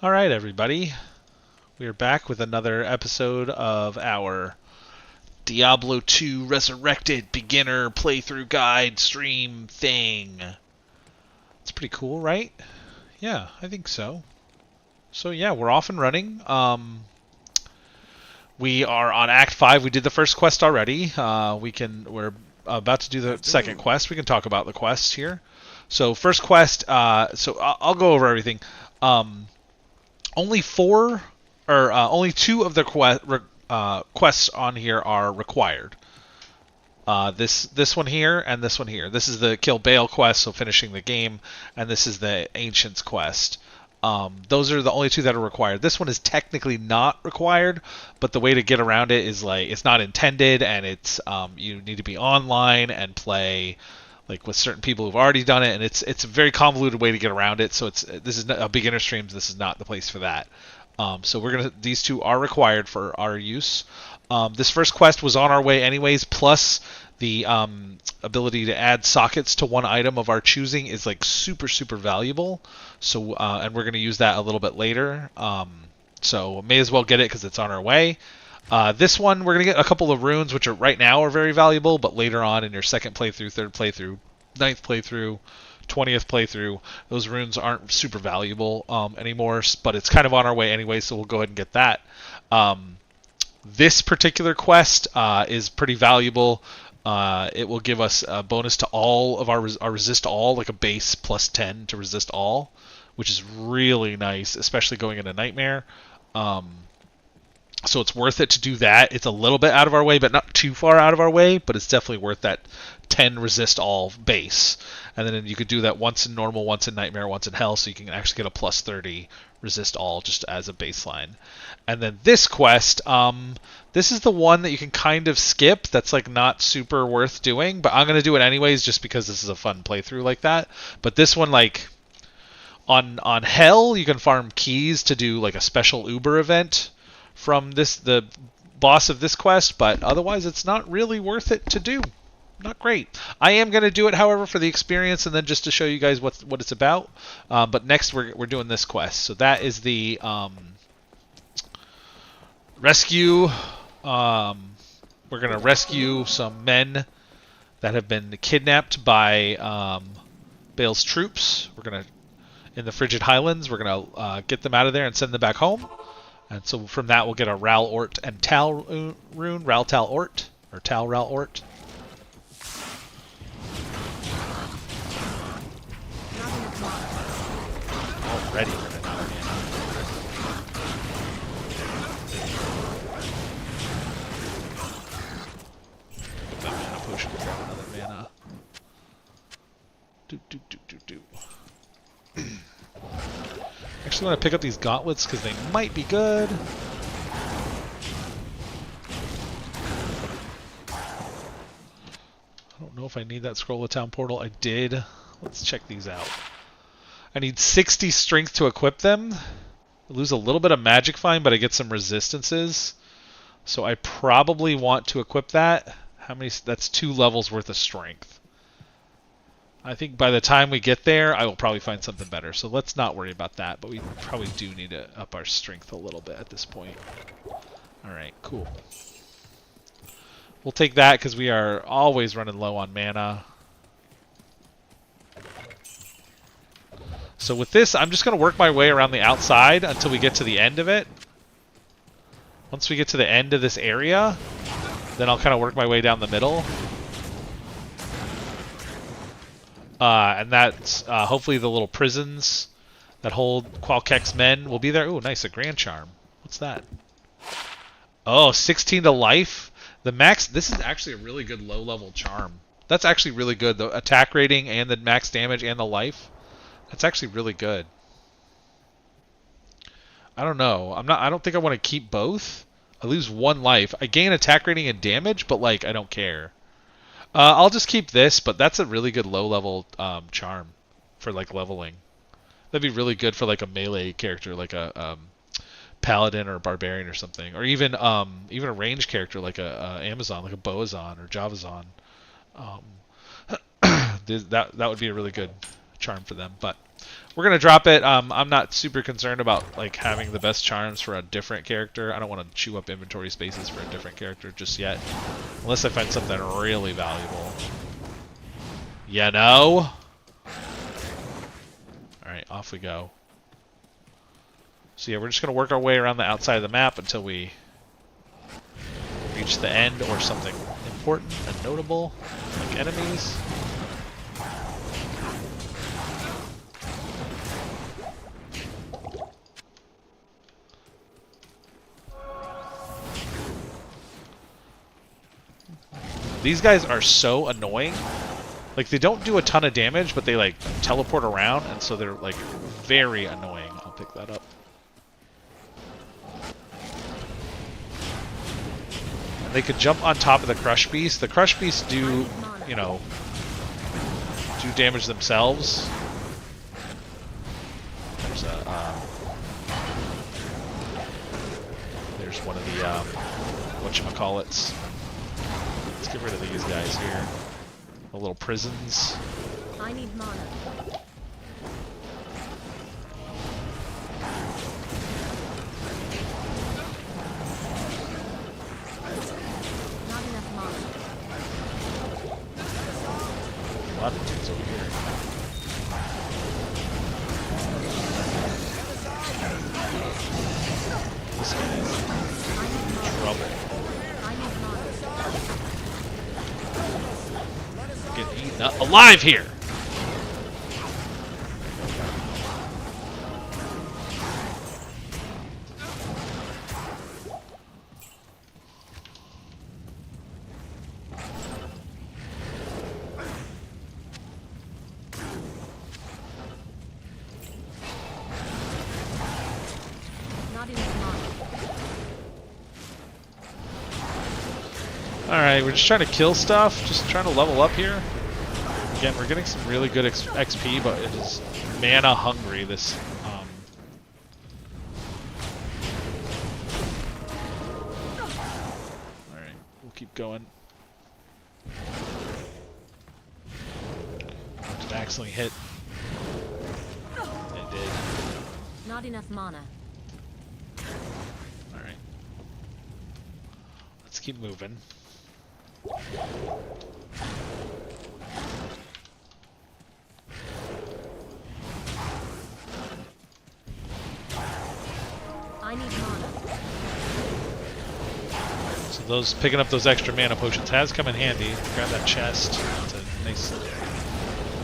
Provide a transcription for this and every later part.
All right, everybody. We are back with another episode of our Diablo 2 Resurrected Beginner playthrough guide stream thing. It's pretty cool, right? Yeah, I think so. So yeah, we're off and running. We are on Act 5. We did the first quest already. We're about to do the second quest. We can talk about the quests here. So first quest, so I'll go over everything. Only two of the quests on here are required. This one here and this one here. This is the Kill Baal quest, so finishing the game, and this is the Ancients quest. Those are the only two that are required. This one is technically not required, but the way to get around it is like it's not intended, and it's you need to be online and play like with certain people who've already done it, and it's a very convoluted way to get around it. So this is a beginner streams. This is not the place for that. So these two are required for our use. This first quest was on our way anyways. Plus the ability to add sockets to one item of our choosing is like super valuable. So and we're going to use that a little bit later. So may as well get it because it's on our way. This one, we're going to get a couple of runes, which right now are very valuable, but later on in your second playthrough, third playthrough, 9th playthrough, 20th playthrough, those runes aren't super valuable anymore, but it's kind of on our way anyway, so we'll go ahead and get that. This particular quest is pretty valuable. It will give us a bonus to all of our resist all, like a base plus 10 to resist all, which is really nice, especially going into Nightmare. So it's worth it to do that. It's a little bit out of our way, but not too far out of our way, but it's definitely worth that 10 resist all base. And then you could do that once in normal, once in Nightmare, once in Hell, so you can actually get a plus 30 resist all just as a baseline. And then this quest, this is the one that you can kind of skip. That's like not super worth doing, but I'm going to do it anyways just because this is a fun playthrough like that. But this one, like on Hell, you can farm keys to do like a special Uber event from the boss of this quest, but otherwise it's not really worth it to do. Not great. I am going to do it, however, for the experience and then just to show you guys what it's about. But next we're doing this quest. So that is the rescue. We're going to rescue some men that have been kidnapped by Baal's troops. We're going to, in the Frigid Highlands, we're going to get them out of there and send them back home. And so from that we'll get a Ral Ort and Tal rune, Ral Tal Ort, or Tal Ral Ort. Already running out of mana. Put that mana potion to grab another mana. Do. Actually want to pick up these gauntlets because they might be good. I don't know if I need that Scroll of Town Portal. I did. Let's check these out. I need 60 strength to equip them. I lose a little bit of magic find, but I get some resistances. So I probably want to equip that. How many? That's 2 levels worth of strength. I think by the time we get there, I will probably find something better. So let's not worry about that, but we probably do need to up our strength a little bit at this point. Alright, cool. We'll take that because we are always running low on mana. So with this, I'm just going to work my way around the outside until we get to the end of it. Once we get to the end of this area, then I'll kind of work my way down the middle. And that's hopefully the little prisons that hold Qualkek's men will be there. Ooh, nice, a Grand Charm. What's that? Oh, 16 to life. The max, this is actually a really good low-level charm. That's actually really good. The attack rating and the max damage and the life. That's actually really good. I don't know. I don't think I want to keep both. I lose 1 life. I gain attack rating and damage, but like I don't care. I'll just keep this, but that's a really good low-level charm for like leveling. That'd be really good for like a melee character, like a paladin or a barbarian or something, or even a ranged character like a Amazon, like a Boazon or Javazon. That would be a really good charm for them. But We're gonna drop it. I'm not super concerned about like having the best charms for a different character. I don't want to chew up inventory spaces for a different character just yet, unless I find something really valuable. You know. All right, off we go. So yeah, we're just gonna work our way around the outside of the map until we reach the end or something important and notable, like enemies. These guys are so annoying. Like, they don't do a ton of damage, but they, like, teleport around, and so they're, like, very annoying. I'll pick that up. And they could jump on top of the Crush Beast. The Crush Beasts do, you know, do damage themselves. There's a, there's one of the, whatchamacallits. Let's get rid of these guys here. The little prisons. I need mana. Not enough mana. A lot of dudes over here. This guy's in trouble. Get eaten up alive here. Not enough mana. Alright, we're just trying to kill stuff, just trying to level up here. Again, we're getting some really good XP, but it is mana hungry, this. Alright, we'll keep going. Did I accidentally hit? I did. Not enough mana. Alright. Let's keep moving. I need mana. So those picking up those extra mana potions has come in handy. Grab that chest. It's a nice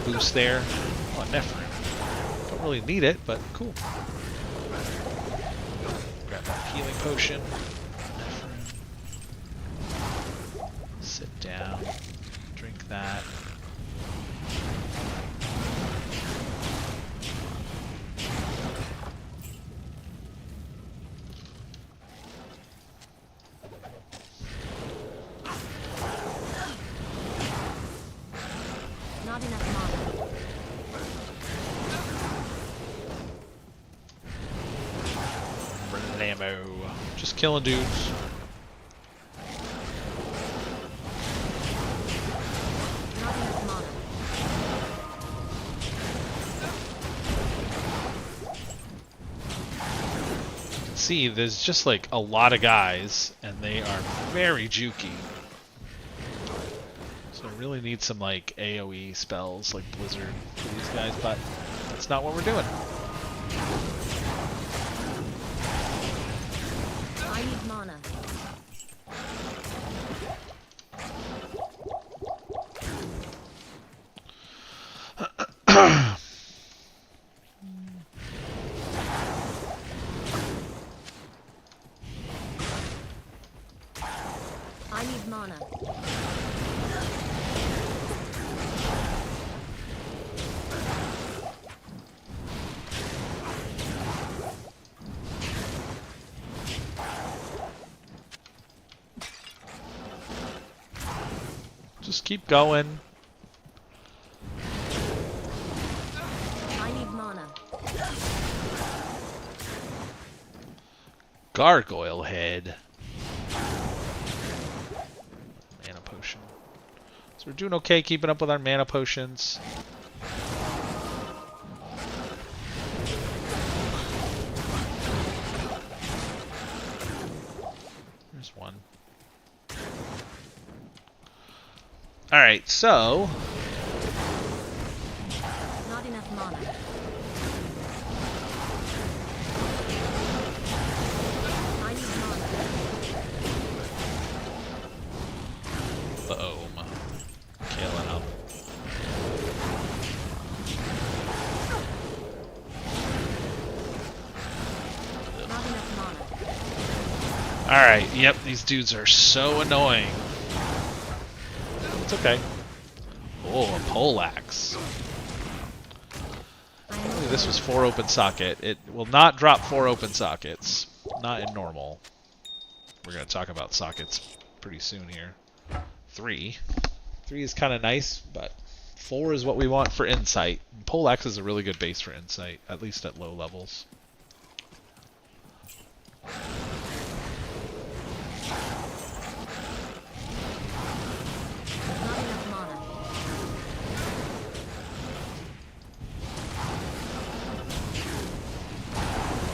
boost there. Oh, Nephrim. Don't really need it, but cool. Grab that healing potion. Nephrim. Sit down. Drink that. Not enough mana. Ammo. Just killing dudes. Not enough mana. See, there's just like a lot of guys, and they are very jukey. So I really need some like AoE spells like Blizzard for these guys, but that's not what we're doing. I need mana. I need mana. Just keep going. I need mana. Gargoyle head. Mana potion. So we're doing okay keeping up with our mana potions. There's one. Alright, so... Not enough mana. I need mana. Boom. Killing him. Not enough mana. Alright, yep, these dudes are so annoying. It's okay. Oh, a poleaxe. Ooh, this was 4 open socket. It will not drop 4 open sockets. Not in normal. We're going to talk about sockets pretty soon here. 3. 3 is kind of nice, but 4 is what we want for insight. Poleaxe is a really good base for insight, at least at low levels. Not enough mana.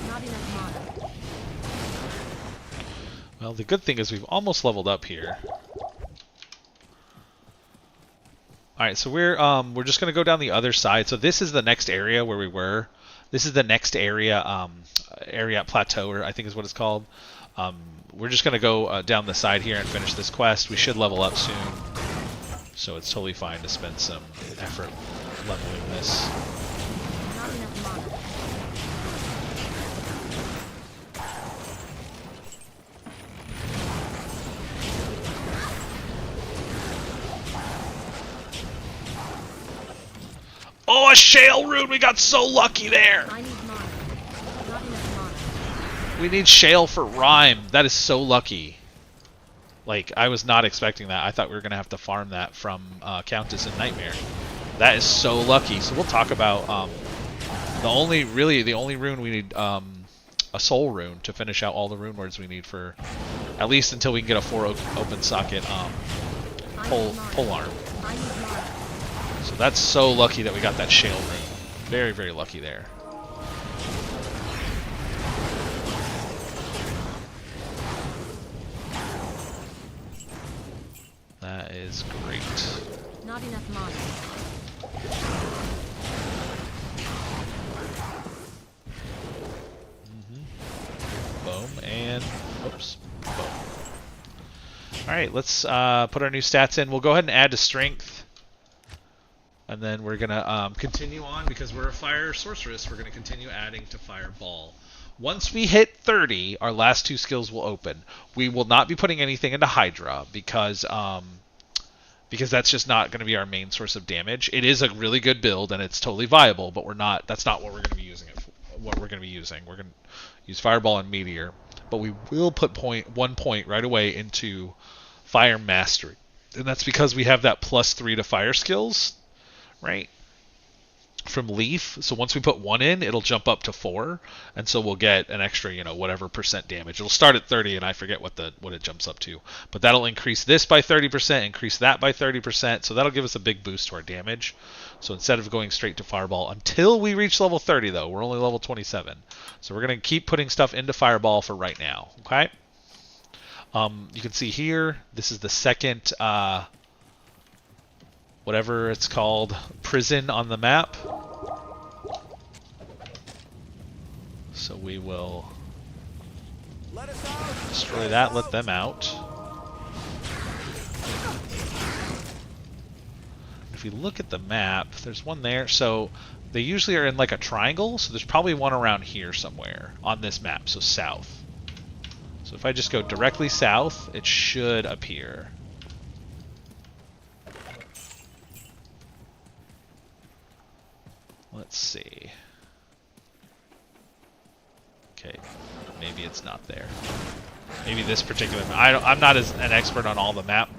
Not enough mana. Well, the good thing is we've almost leveled up here. Alright, so we're just gonna go down the other side. So this is the next area where we were. This is the next area, area plateau, or I think is what it's called. We're just gonna go down the side here and finish this quest. We should level up soon, so it's totally fine to spend some effort leveling this. Not enough mana. Oh, a shale rune! We got so lucky there! I need mana. Not enough mana. We need shale for rhyme. That is so lucky. Like, I was not expecting that. I thought we were going to have to farm that from Countess and Nightmare. That is so lucky. So we'll talk about the only rune we need, a soul rune to finish out all the rune words we need for at least until we can get a 4 open socket pole arm. I need mana. So that's so lucky that we got that shale rune. Very, very lucky there. That is great. Not enough mana. Boom, and oops. Boom. Alright, let's put our new stats in. We'll go ahead and add to strength. And then we're going to continue on because we're a fire sorceress. We're going to continue adding to fireball. Once we hit 30, our last 2 skills will open. We will not be putting anything into Hydra because that's just not going to be our main source of damage. It is a really good build and it's totally viable, but that's not what we're going to be using it for. What we're going to be using. We're going to use fireball and meteor, but we will put 1 point right away into fire mastery. And that's because we have that +3 to fire skills, right? From Leaf. So once we put 1 in, it'll jump up to 4, and so we'll get an extra, whatever % damage. It'll start at 30, and I forget what it jumps up to, but that'll increase this by 30%, increase that by 30%. So that'll give us a big boost to our damage. So instead of going straight to fireball until we reach level 30, though, we're only level 27. So we're gonna keep putting stuff into fireball for right now. Okay. You can see here, this is the second. Whatever it's called, prison on the map. So we will destroy that, let them out. If we look at the map, there's one there. So they usually are in like a triangle, so there's probably one around here somewhere on this map, so south. So if I just go directly south, it should appear. Let's see. Okay, maybe it's not there. Maybe this particular. I'm not an expert on all the map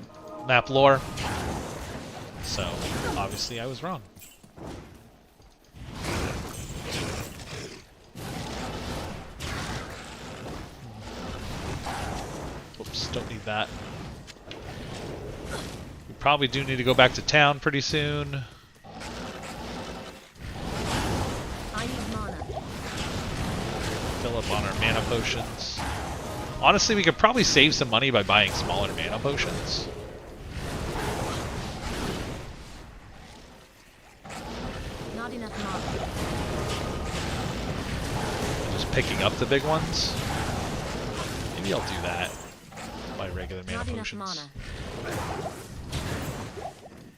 lore, so obviously I was wrong. Oops, don't need that. We probably do need to go back to town pretty soon. I need mana. Fill up on our mana potions. Honestly, we could probably save some money by buying smaller mana potions. Not enough mana. Just picking up the big ones. Maybe I'll do that. Buy regular mana Not enough potions. mana.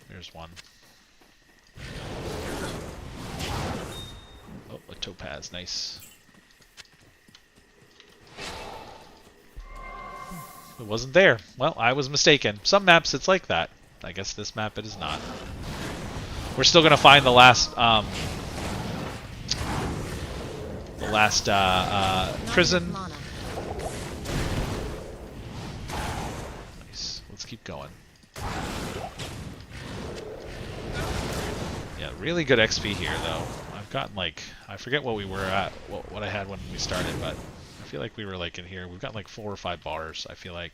There's one. Oh, a topaz. Nice. It wasn't there. Well, I was mistaken. Some maps it's like that. I guess this map it is not. We're still gonna find the last prison. Nice. Let's keep going. Yeah, really good XP here though. I've gotten like I forget what we were at, what I had when we started, but I feel like we were like in here. We've got like 4 or 5 bars. I feel like.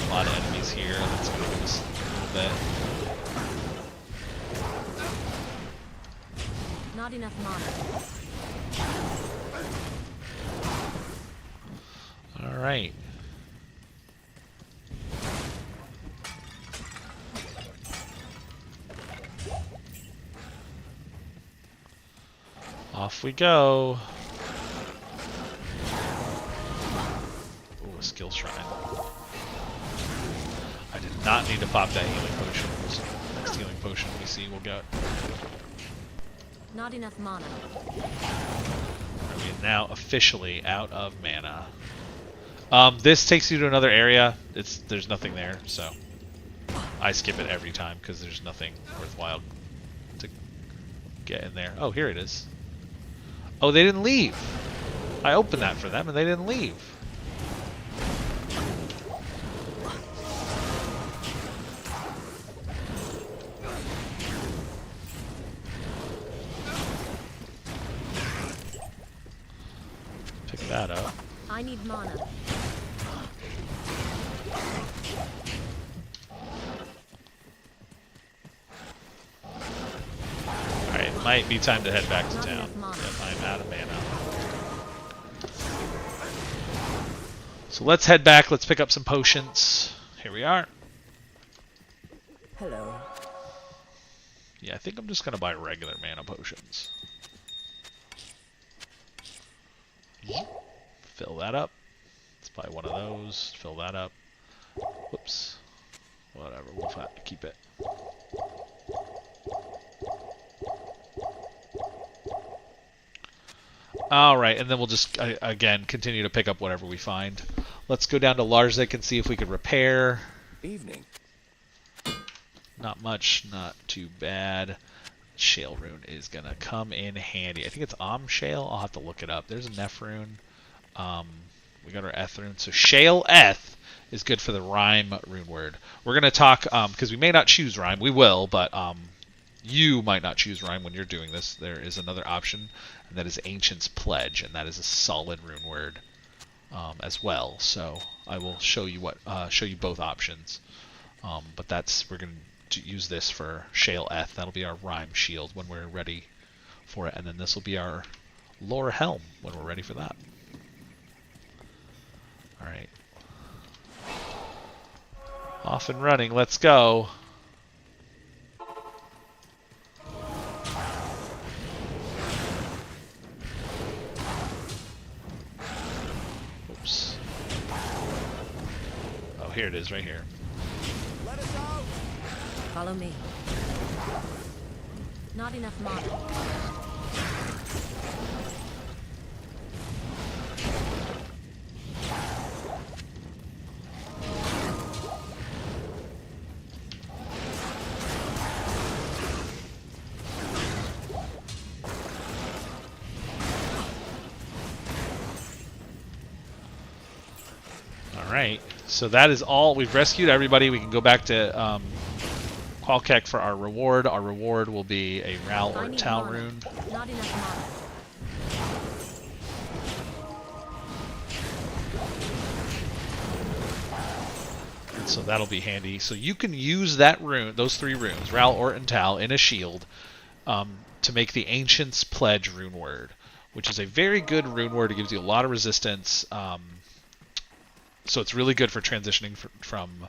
A lot of enemies here. That's gonna give us a little bit. Not enough mana. All right. Off we go. Ooh, a skill shrine. I did not need to pop that healing potion. So next healing potion we see we'll get. Not enough mana. Are we now officially out of mana? This takes you to another area. There's nothing there, so I skip it every time because there's nothing worthwhile to get in there. Oh, here it is. Oh, they didn't leave. I opened that for them and they didn't leave. Pick that up. I need mana. Alright, might be time to head back to Not town. enough mana. Yep, I'm out of mana. So let's head back. Let's pick up some potions. Here we are. Hello. Yeah, I think I'm just going to buy regular mana potions. Fill that up. Let's buy one of those. Fill that up. Whoops. Whatever. We'll keep it. Alright, and then we'll just, again, continue to pick up whatever we find. Let's go down to Larzik and see if we could repair. Evening. Not much, not too bad. Shale rune is going to come in handy. I think it's Shale. I'll have to look it up. There's a Neph rune. We got our Eth rune. So Shale Eth is good for the Rhyme rune word. We're going to talk, because we may not choose Rhyme. We will, but you might not choose Rhyme when you're doing this. There is another option, and that is Ancient's Pledge, and that is a solid rune word as well. So I will show you both options. But we're going to use this for Shale Eth. That'll be our Rhyme shield when we're ready for it, and then this will be our Lore Helm when we're ready for that. All right. Off and running. Let's go. Oops. Oh, here it is, right here. Let us out. Follow me. Not enough mana. Alright, so that is all. We've rescued everybody. We can go back to Qualkek for our reward. Our reward will be a Ral or Tal mana. rune. Not enough mana. And so that'll be handy. So you can use that rune, those 3 runes, Ral, Ort, and Tal, in a shield to to make the Ancient's Pledge rune word, which is a very good rune word. It gives you a lot of resistance. So it's really good for transitioning from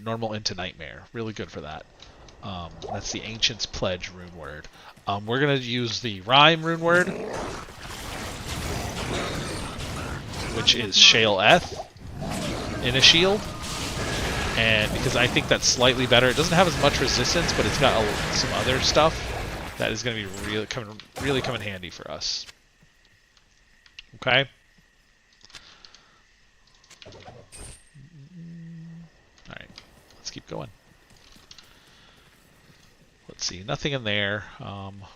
normal into nightmare. Really good for that. That's the Ancient's Pledge rune word. We're going to use the Rhyme rune word, which is Shale Eth in a shield. And because I think that's slightly better. It doesn't have as much resistance, but it's got some other stuff that is going to be really come in handy for us. Okay. All right, let's keep going. Let's see, nothing in there.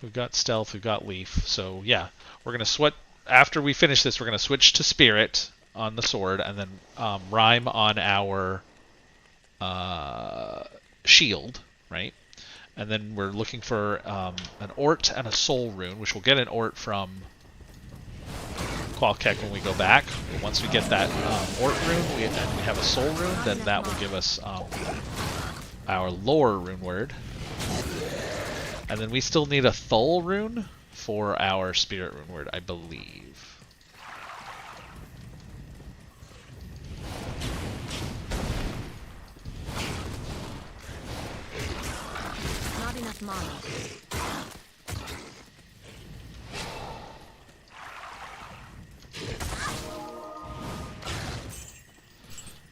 We've got stealth, we've got leaf. So yeah, we're gonna switch. After we finish this, we're gonna switch to spirit on the sword, and then rhyme on our shield, right? And then we're looking for an Ort and a soul rune, which we'll get an Ort from Qualkek when we go back. But once we get that Ort rune and we have a soul rune, then that will give us our lore rune word. And then we still need a Thul rune for our spirit rune word, I believe. Not enough mana.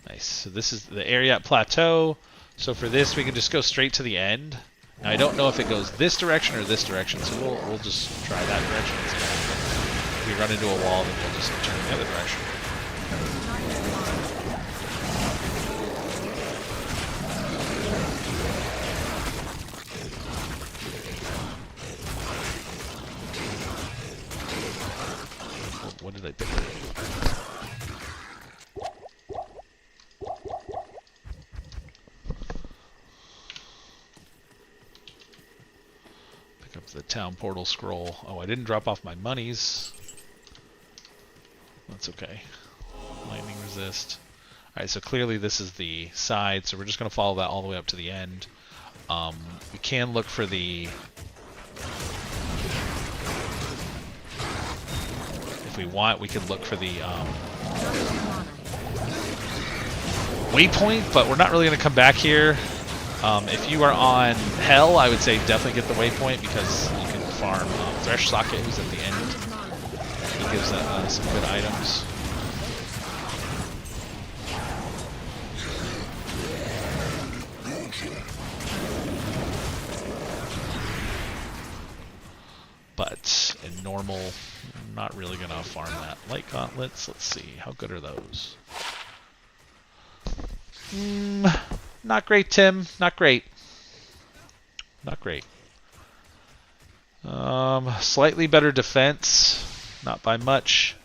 Nice. So this is the Ariat Plateau. So for this, we can just go straight to the end. Now, I don't know if it goes this direction or this direction, so we'll just try that direction instead. If we run into a wall, then we'll just turn the other direction. What did I pick? Up the town portal scroll. Oh, I didn't drop off my monies. That's okay. Lightning resist. Alright, so clearly this is the side, so we're just going to follow that all the way up to the end. We can look for the... If we want, we could look for the waypoint, but we're not really going to come back here. If you are on Hell, I would say definitely get the waypoint because you can farm Thresh Socket, who's at the end. He gives some good items. But in normal, I'm not really going to farm that. Light Gauntlets, let's see, how good are those? Not great, Tim. Not great. Not great. Slightly better defense. Not by much.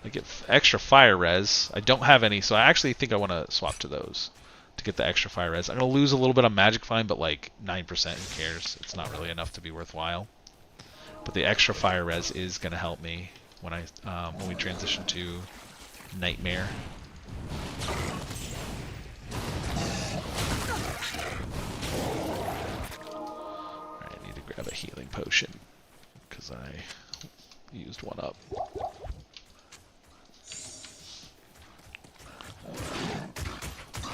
I get extra fire res. I don't have any, so I actually think I want to swap to those to get the extra fire res. I'm going to lose a little bit on Magic Find, but like 9%, who cares? It's not really enough to be worthwhile. But the extra fire res is going to help me when we transition to Nightmare. Grab a healing potion because I used one up.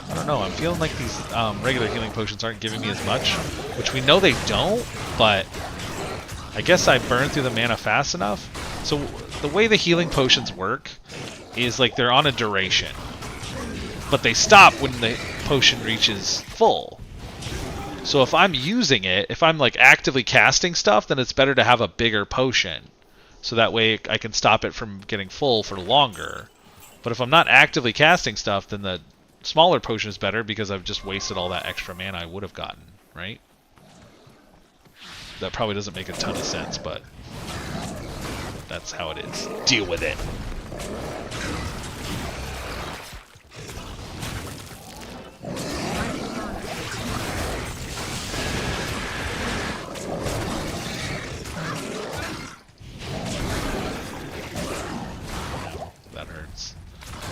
I don't know, I'm feeling like these regular healing potions aren't giving me as much, which we know they don't, but I guess I burned through the mana fast enough. So the way the healing potions work is like they're on a duration, but they stop when the potion reaches full. So if I'm using it, if I'm like actively casting stuff, then it's better to have a bigger potion. So that way I can stop it from getting full for longer. But if I'm not actively casting stuff, then the smaller potion is better because I've just wasted all that extra mana I would have gotten, right? That probably doesn't make a ton of sense, but that's how it is. Deal with it. That hurts.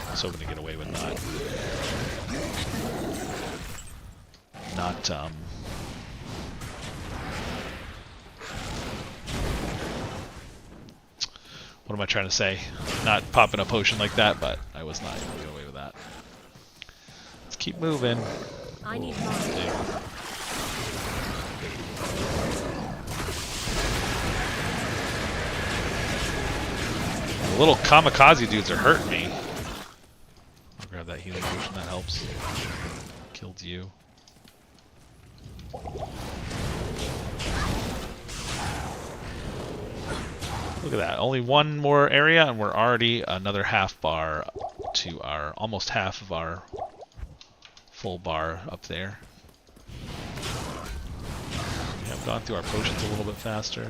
I was hoping to get away with not What am I trying to say? Not popping a potion like that, but I was not able to get away with that. Let's keep moving. I need mana. The little kamikaze dudes are hurting me. I'll grab that healing potion, that helps. Killed you. Look at that. Only one more area and we're already another half bar to our, almost half of our full bar up there. We have gone through our potions a little bit faster.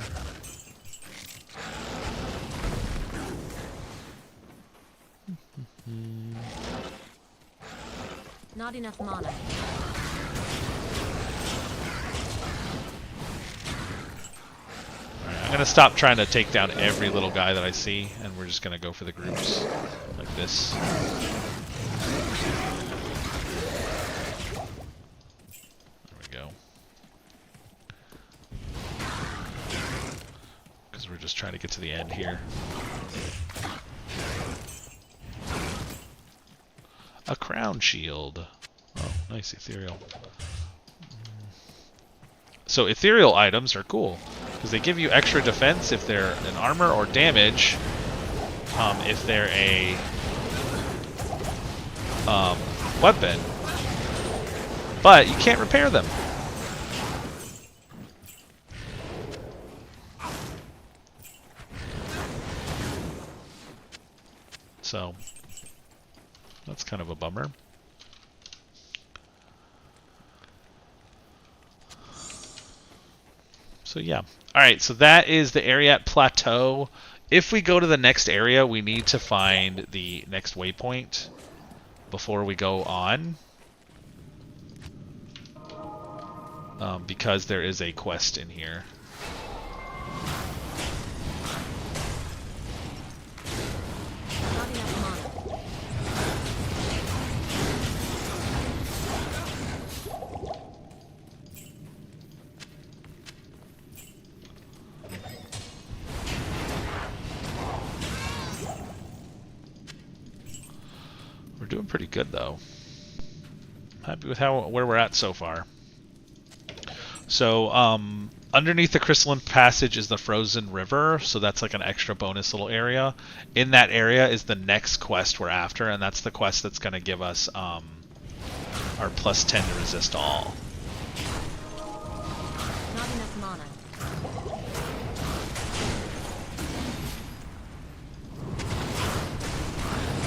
Not enough mana. Alright, I'm going to stop trying to take down every little guy that I see, and we're just going to go for the groups like this. There we go. Because we're just trying to get to the end here. A crown shield. Oh, nice ethereal. So ethereal items are cool because they give you extra defense if they're an armor or damage. If they're a weapon, but you can't repair them. So that's kind of a bummer. So yeah. Alright, so that is the area at Plateau. If we go to the next area, we need to find the next waypoint before we go on. Because there is a quest in here. Not enough mana. We're doing pretty good though. Happy with where we're at so far. So underneath the crystalline passage is the frozen river, so that's like an extra bonus little area. In that area is the next quest we're after, and that's the quest that's going to give us our plus 10 to resist all. Not enough mana.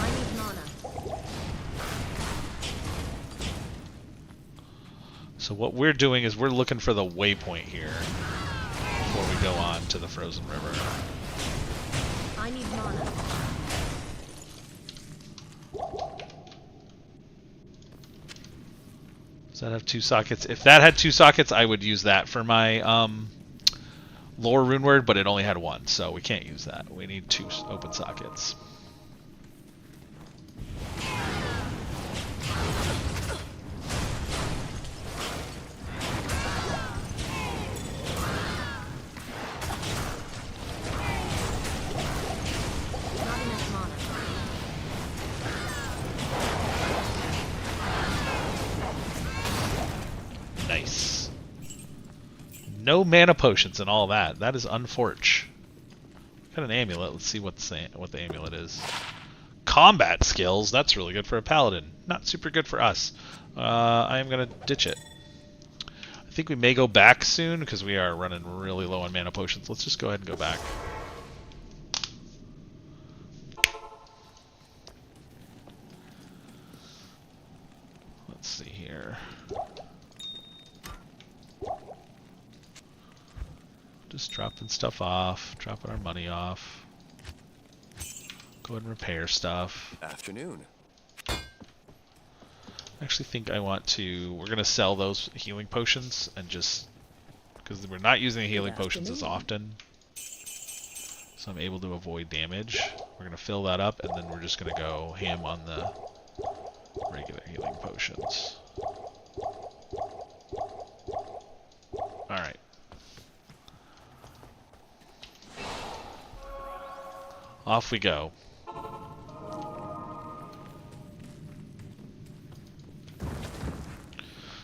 I need mana. So what we're doing is we're looking for the waypoint here before we go on to the frozen river. I need mana. Does that have 2 sockets? If that had 2 sockets, I would use that for my lore rune word, but it only had 1, so we can't use that. We need 2 open sockets. Not enough mana. Nice. No mana potions and all that. That is unfortunate. Got an amulet. Let's see what the amulet is. Combat skills. That's really good for a paladin. Not super good for us. I am going to ditch it. I think we may go back soon because we are running really low on mana potions. Let's just go ahead and go back. Let's see here. Just dropping stuff off, dropping our money off. Go ahead and repair stuff. Afternoon. I actually think I want to... We're going to sell those healing potions and just... Because we're not using the healing potions as often. So I'm able to avoid damage. We're going to fill that up and then we're just going to go ham on the regular healing potions. Alright. Off we go.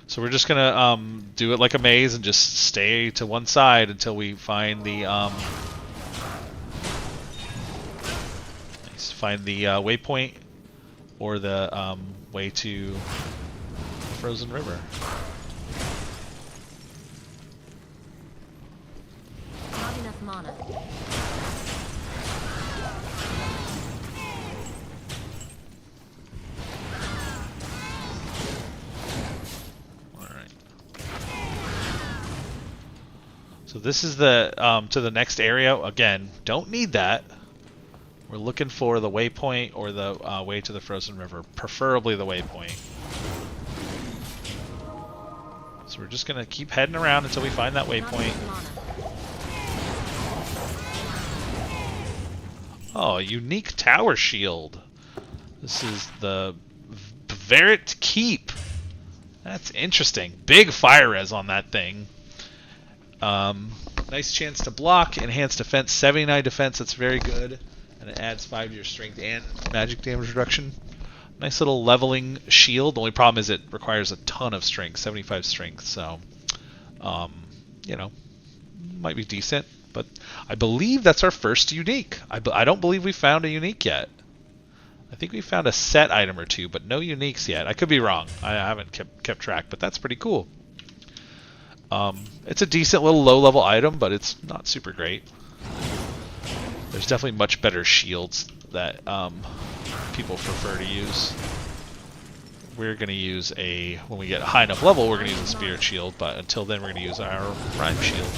So we're just gonna do it like a maze and just stay to one side until we find the waypoint or the way to Frozen River. Not enough mana. So this is the to the next area. Again, don't need that. We're looking for the waypoint or the way to the Frozen River, preferably the waypoint. So we're just gonna keep heading around until we find that waypoint. Oh, a unique tower shield. This is the Verit Keep. That's interesting. Big fire res on that thing. Nice chance to block, enhanced defense, 79 defense, that's very good. And it adds 5 to your strength and magic damage reduction. Nice little leveling shield. The only problem is it requires a ton of strength, 75 strength, so, you know, might be decent. But I believe that's our first unique. I don't believe we found a unique yet. I think we found a set item or two, but no uniques yet. I could be wrong. I haven't kept track, but that's pretty cool. It's a decent little low-level item, but it's not super great. There's definitely much better shields that people prefer to use. We're going to use when we get a high enough level, we're going to use a Spirit Shield, but until then we're going to use our Rhyme Shield.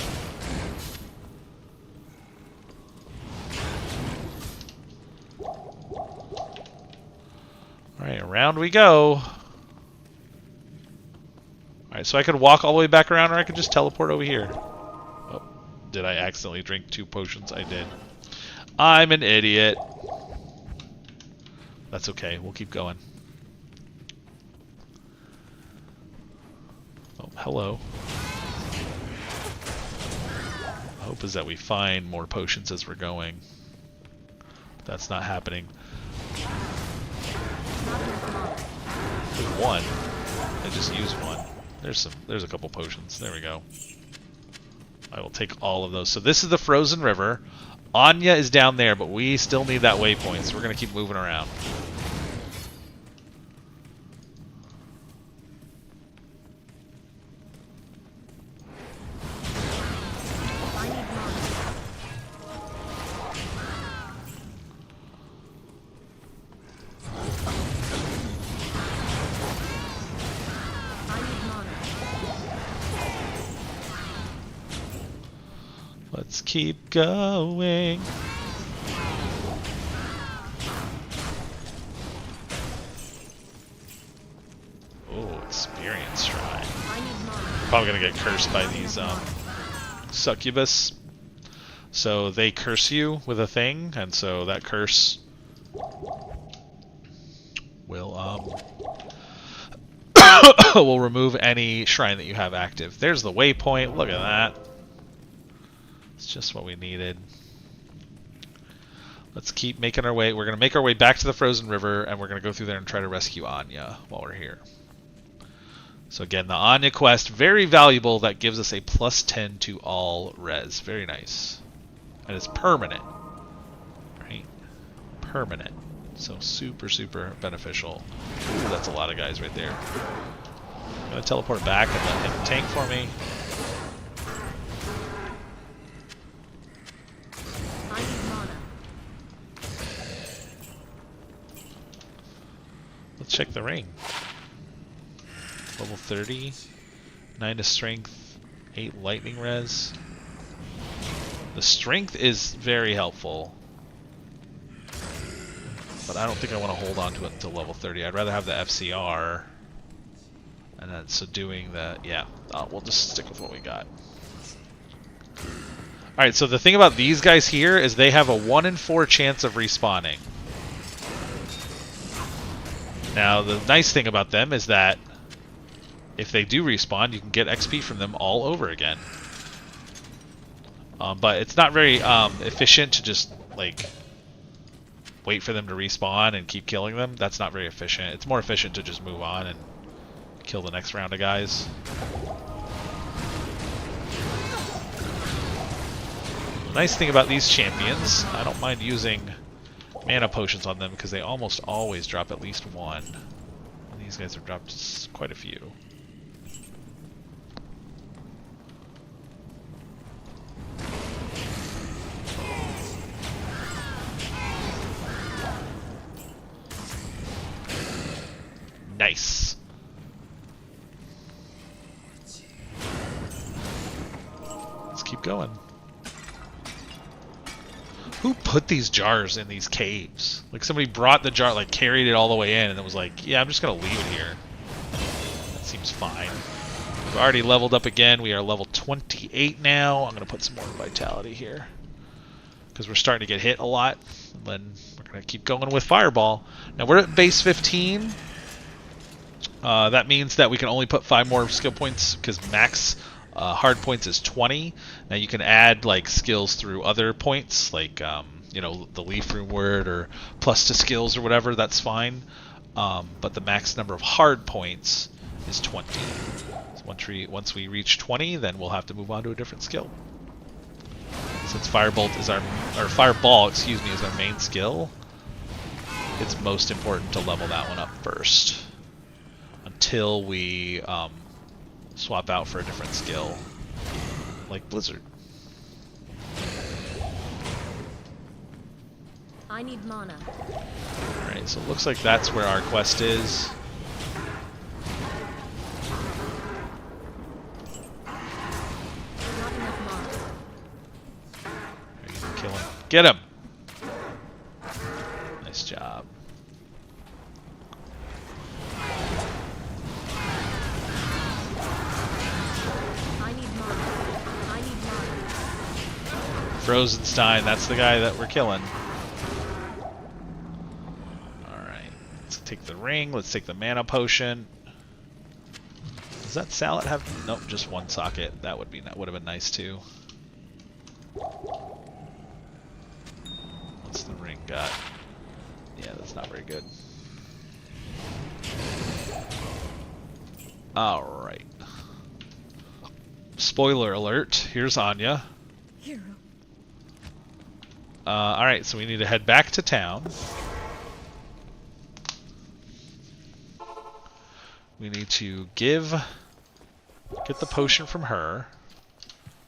Alright, around we go. Alright, so I could walk all the way back around, or I could just teleport over here. Oh, did I accidentally drink 2 potions? I did. I'm an idiot. That's okay, we'll keep going. Oh, hello. The hope is that we find more potions as we're going. That's not happening. There's one. I just used one. There's a couple potions. There we go. I will take all of those. So this is the Frozen River. Anya is down there, but we still need that waypoint, so we're going to keep moving around. Let's keep going. Oh, experience shrine. Probably gonna get cursed by these succubus. So they curse you with a thing, and so that curse will will remove any shrine that you have active. There's the waypoint. Look at that. It's just what we needed. Let's keep making our way. We're going to make our way back to the Frozen River, and we're going to go through there and try to rescue Anya while we're here. So again, the Anya quest, very valuable. That gives us a +10 to all res. Very nice. And it's permanent. Right? Permanent. So super, super beneficial. Ooh, that's a lot of guys right there. I'm going to teleport back and let him tank for me. Let's check the ring. Level 30, 9 to strength, 8 lightning res. The strength is very helpful, but I don't think I want to hold on to it until level 30. I'd rather have the FCR, and then so doing the, yeah, we'll just stick with what we got. Alright, so the thing about these guys here is they have a 1 in 4 chance of respawning. Now, the nice thing about them is that if they do respawn, you can get XP from them all over again. But it's not very efficient to just, like, wait for them to respawn and keep killing them, that's not very efficient. It's more efficient to just move on and kill the next round of guys. The nice thing about these champions, I don't mind using mana potions on them because they almost always drop at least one. And these guys have dropped quite a few. Nice. Let's keep going. Who put these jars in these caves? Like somebody brought the jar, like carried it all the way in, and it was like, yeah, I'm just gonna leave it here. That seems fine. We've already leveled up again. We are level 28 now. I'm gonna put some more vitality here because we're starting to get hit a lot. And then we're gonna keep going with Fireball. Now we're at base 15. That means that we can only put 5 more skill points because max hard points is 20. Now you can add like skills through other points, like you know, the leaf room word or plus to skills or whatever. That's fine. But the max number of hard points is 20. So once we reach 20, then we'll have to move on to a different skill. Since Firebolt is Fireball, excuse me, is our main skill, it's most important to level that one up first until we swap out for a different skill, like Blizzard. I need mana. Alright, so it looks like that's where our quest is. Not enough mana. There, you can kill him. Get him! Nice job. Frozenstein, that's the guy that we're killing. Alright, let's take the ring, let's take the mana potion. Does that salad have... Nope, just one socket. That would have been nice too. What's the ring got? Yeah, that's not very good. Alright. Spoiler alert, here's Anya. Hero. Alright, so we need to head back to town. We need to get the potion from her.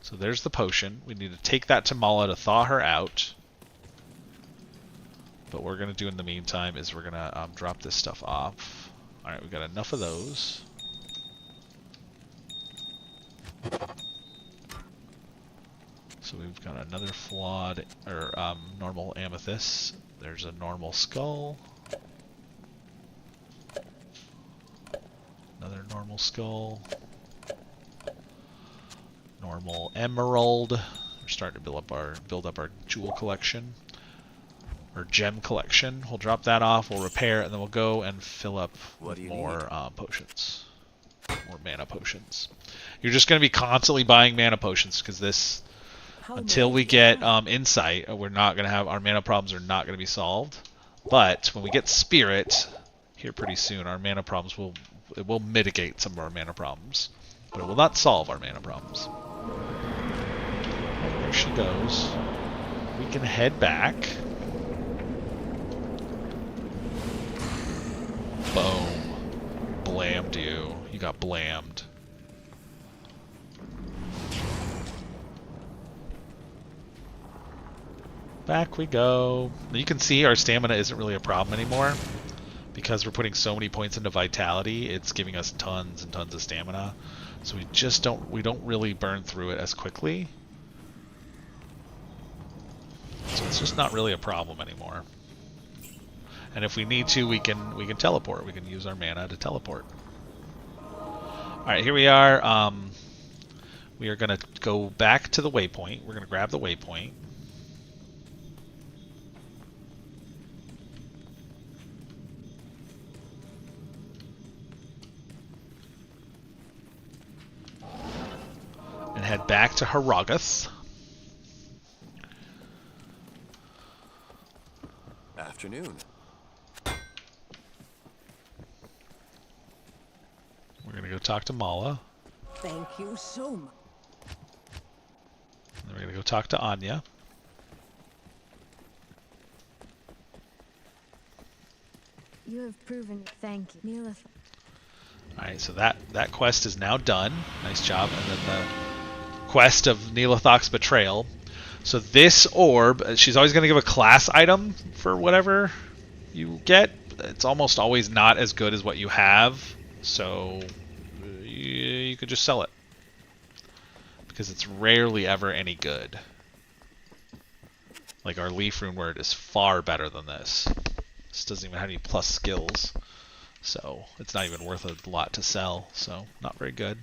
So there's the potion. We need to take that to Mala to thaw her out. But what we're going to do in the meantime is we're going to drop this stuff off. Alright, we've got enough of those. So we've got another flawed, or normal amethyst. There's a normal skull. Another normal skull. Normal emerald. We're starting to build up our jewel collection. Or gem collection. We'll drop that off, we'll repair, and then we'll go and fill up with more potions. More mana potions. You're just going to be constantly buying mana potions because this... Until we get insight, we're not going to have... Our mana problems are not going to be solved. But when we get spirit here pretty soon, our mana problems will mitigate some of our mana problems. But it will not solve our mana problems. There she goes. We can head back. Boom. Blammed you. You got blammed. Back we go. You can see our stamina isn't really a problem anymore. Because we're putting so many points into vitality, it's giving us tons and tons of stamina. So we don't really burn through it as quickly. So it's just not really a problem anymore. And if we need to, we can teleport. We can use our mana to teleport. Alright, here we are. We are going to go back to the waypoint. We're going to grab the waypoint. And head back to Haragoth. Afternoon. We're gonna go talk to Mala. Thank you so much. And then we're gonna go talk to Anya. You have proven. Thank you, Neela. Alright, so that quest is now done. Nice job. And then the quest of Neelathok's betrayal. So this orb, she's always going to give a class item for whatever you get. It's almost always not as good as what you have. So you could just sell it. Because it's rarely ever any good. Like our Leaf Rune Word is far better than this. This doesn't even have any plus skills. So it's not even worth a lot to sell. So not very good.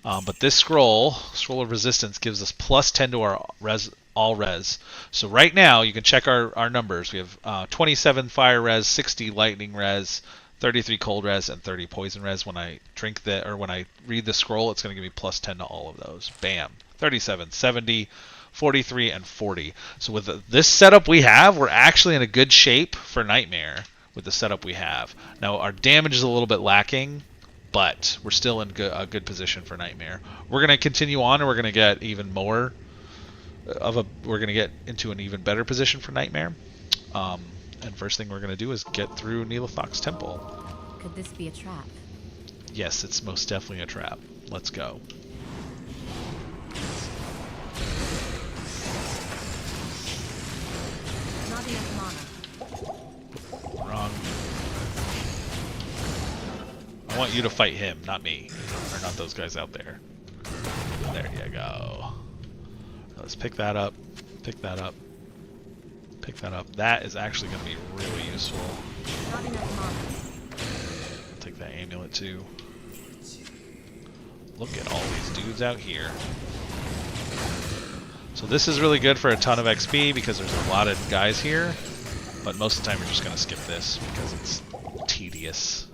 But this scroll of resistance, gives us plus 10 to our all res. So right now you can check our numbers. We have 27 fire res, 60 lightning res, 33 cold res, and 30 poison res. When I drink when I read the scroll, it's going to give me plus 10 to all of those. Bam. 37, 70, 43, and 40. So with this setup we have, we're actually in a good shape for Nightmare with the setup we have. Now our damage is a little bit lacking, but we're still in a good position for Nightmare. We're going to continue on, and we're going to get even more we're going to get into an even better position for Nightmare. And first thing we're going to do is get through Neelathok's temple. Could this be a trap? Yes, it's most definitely a trap. Let's go. Not enough mana. Wrong. I want you to fight him, not me. Or not those guys out there. There you go. Let's pick that up. Pick that up. Pick that up. That is actually going to be really useful. Not enough mana. I'll take that amulet too. Look at all these dudes out here. So this is really good for a ton of XP because there's a lot of guys here. But most of the time you're just going to skip this because it's tedious.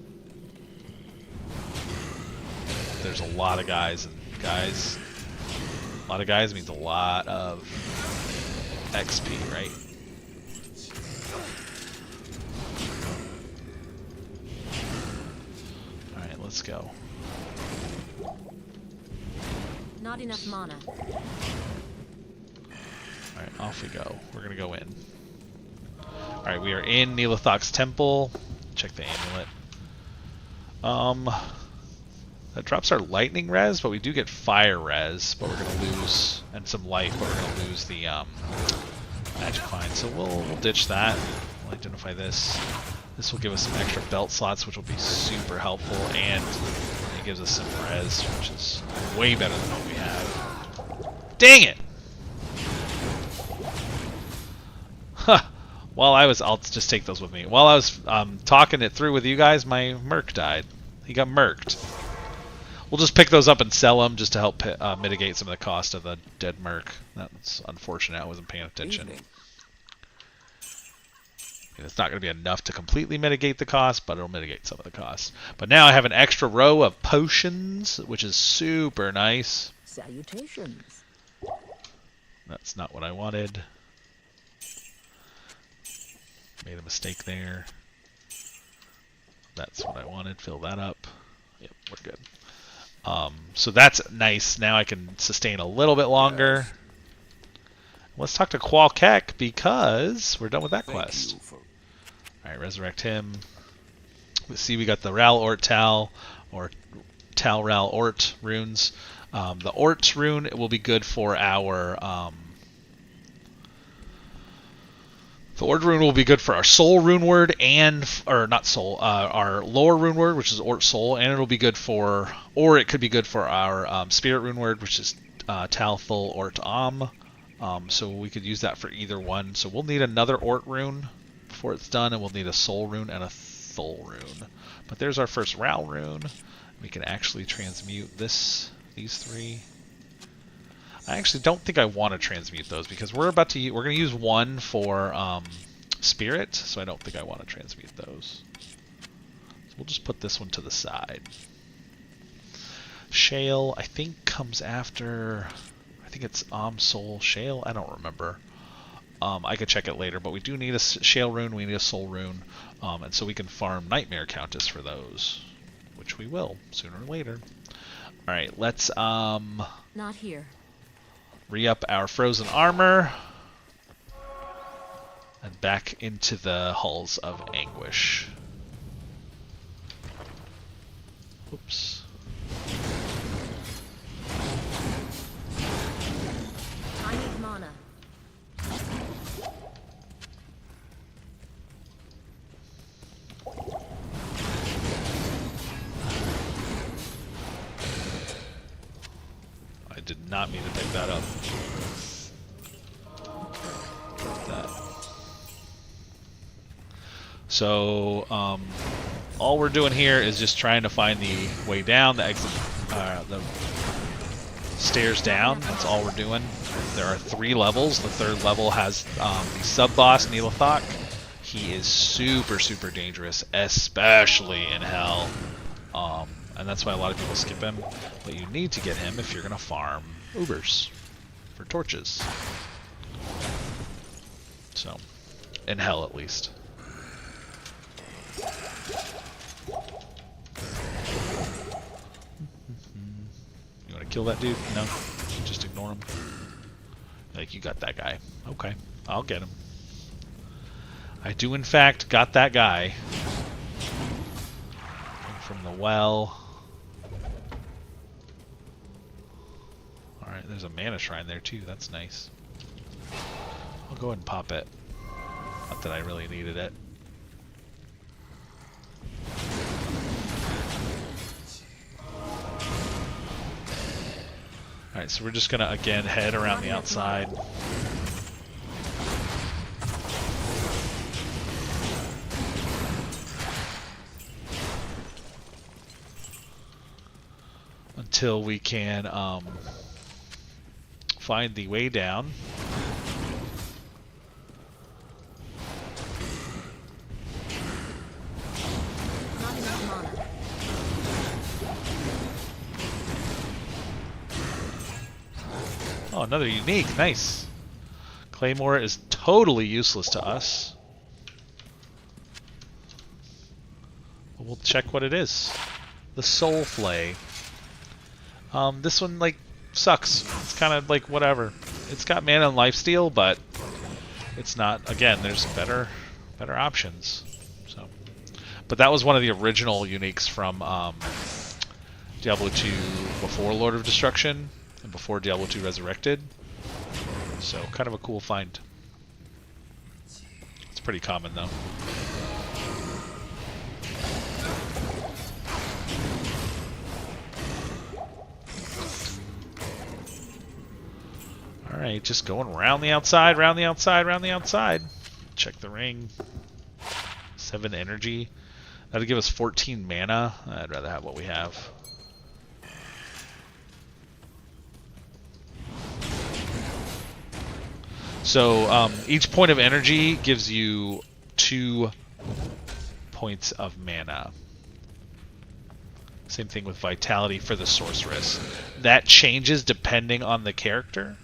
There's a lot of guys, and a lot of guys means a lot of XP, right? Alright, let's go. Not enough mana. Alright, off we go. We're gonna go in. Alright, we are in Neelathok's temple. Check the amulet. That drops our lightning res, but we do get fire res, but we're gonna lose, and some life, but we're gonna lose the magic find. So we'll ditch that. We'll identify this. This will give us some extra belt slots, which will be super helpful, and it gives us some res, which is way better than what we have. Dang it! Huh. I'll just take those with me. While I was talking it through with you guys, my merc died. He got merked. We'll just pick those up and sell them just to help mitigate some of the cost of the dead merc. That's unfortunate. I wasn't paying attention. It's not going to be enough to completely mitigate the cost, but it'll mitigate some of the cost. But now I have an extra row of potions, which is super nice. Salutations. That's not what I wanted. Made a mistake there. That's what I wanted. Fill that up. Yep, we're good. So that's nice. Now I can sustain a little bit longer. Let's talk to Qualkek because we're done with that quest. Alright, resurrect him. Let's see, we got the Ral Ort Tal, or Tal Ral Ort runes. The Ort rune will be good for our... the Ort rune will be good for our Soul rune word or not Soul, our Lore rune word, which is Ort Soul, and it'll be good for, or it could be good for our Spirit rune word, which is Tal Thul Ort Am. So we could use that for either one. So we'll need another Ort rune before it's done, and we'll need a Soul rune and a Thul rune. But there's our first Ral rune. We can actually transmute these three. I actually don't think I want to transmute those because we're going to use one for Spirit, so I don't think I want to transmute those. So we'll just put this one to the side. Shale, I think, comes after... I think it's Soul Shale. I don't remember. I could check it later, but we do need a Shale Rune, we need a Soul Rune, and so we can farm Nightmare Countess for those, which we will, sooner or later. Alright, let's Not here. re-up our Frozen Armor, and back into the Halls of Anguish. Oops. I need mana. I did not mean to pick that up. That. So, all we're doing here is just trying to find the way down, the exit, the stairs down. That's all we're doing. There are 3 levels. The 3rd level has the sub-boss, Neelathok. He is super, super dangerous, especially in Hell. And that's why a lot of people skip him. But you need to get him if you're going to farm Ubers for torches. So, in Hell at least. You want to kill that dude? No? Just ignore him? Like, you got that guy. Okay, I'll get him. I do, in fact, got that guy. From the well. Alright, there's a mana shrine there too. That's nice. I'll go ahead and pop it. Not that I really needed it. Alright, so we're just gonna again head around the outside. Until we can find the way down. Not enough mana. Oh, another unique. Nice. Claymore is totally useless to us. But we'll check what it is. The Soul Flay. This one, like, sucks. It's kind of like whatever. It's got mana and lifesteal, but it's not. Again, there's better options. So, but that was one of the original uniques from Diablo 2 before Lord of Destruction and before Diablo 2 Resurrected. So, kind of a cool find. It's pretty common though. Alright, just going around the outside, round the outside, round the outside. Check the ring. 7 energy. That'll give us 14 mana. I'd rather have what we have. So, each point of energy gives you 2 points of mana. Same thing with vitality for the sorceress. That changes depending on the character.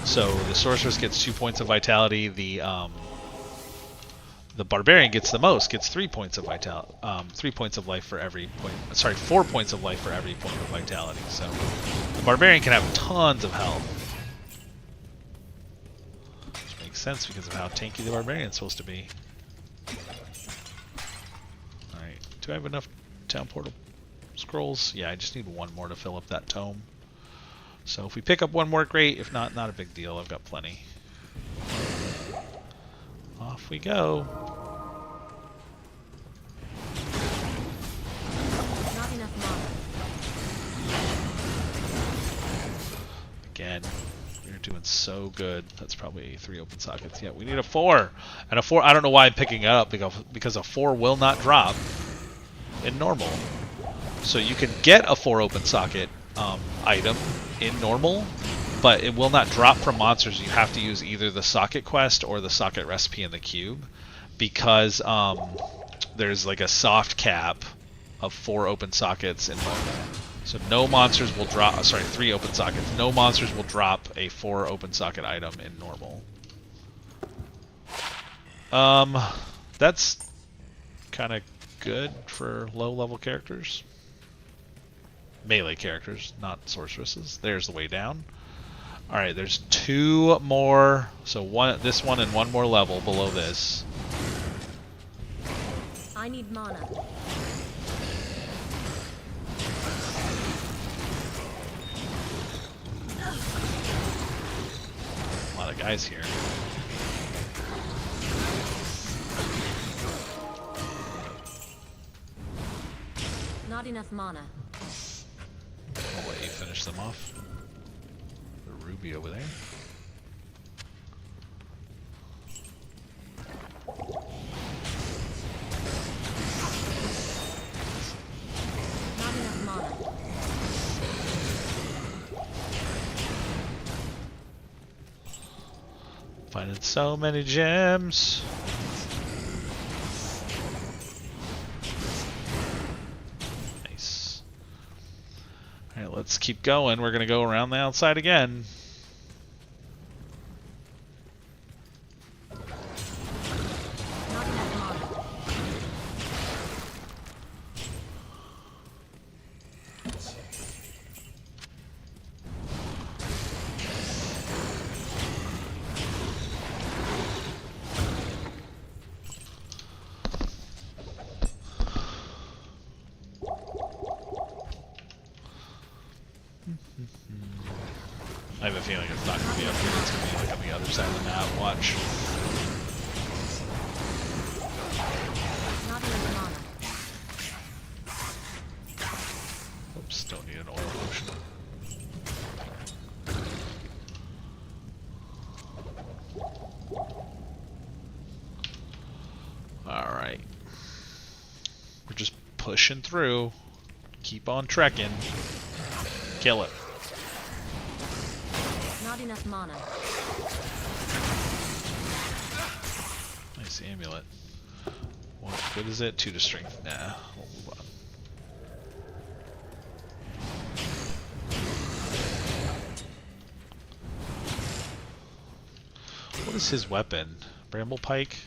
So the sorceress gets 2 points of vitality. The barbarian gets the most, gets 3 points of vitality. 3 points of life for every point. Sorry, 4 points of life for every point of vitality. So the barbarian can have tons of health. Which makes sense because of how tanky the barbarian's supposed to be. All right, do I have enough town portal scrolls? Yeah, I just need 1 more to fill up that tome. So if we pick up 1 more, great. If not, not a big deal. I've got plenty. Off we go. Not enough mana. Again, we're doing so good. That's probably 3 open sockets. Yeah, we need a 4. And a 4, I don't know why I'm picking it up, because a 4 will not drop in normal. So you can get a 4 open socket item in normal, but it will not drop from monsters. You have to use either the socket quest or the socket recipe in the cube, because there's like a soft cap of 4 open sockets in normal. So no monsters will drop. Sorry, 3 open sockets. No monsters will drop a 4 open socket item in normal. That's kind of good for low-level characters. Melee characters, not sorceresses. There's the way down. All right, there's 2 more. So this one and 1 more level below this. I need mana. A lot of guys here. Not enough mana. I'll let you finish them off. The ruby over there. Not enough mana. Finding so many gems. Nice. Alright, let's keep going. We're going to go around the outside again. Not enough mana. I have a feeling it's not going to be up here. It's going to be like on the other side of the map. Watch. Not enough mana. Oops, don't need an oil potion. Alright. We're just pushing through. Keep on trekking. Kill it. Not enough mana. Nice amulet. What good is it? 2 to strength. Nah, we'll move on. What is his weapon? Bramble pike?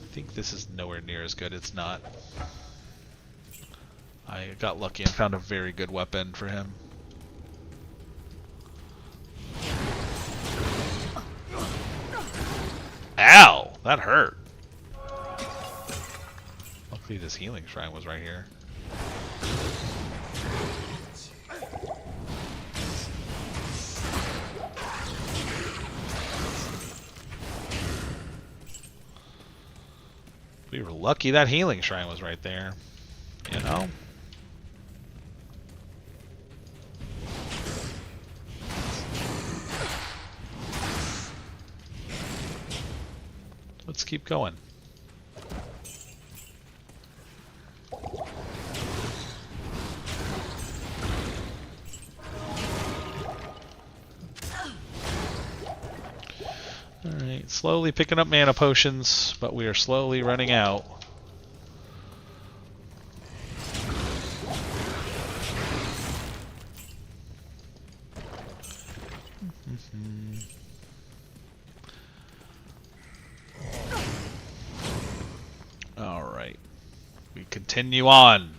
I think this is nowhere near as good. It's not. I got lucky and found a very good weapon for him. Ow! That hurt. Luckily this healing shrine was right here. We were lucky that healing shrine was right there. You know? Let's keep going. Alright, slowly picking up mana potions, but we are slowly running out. Alright. We continue on.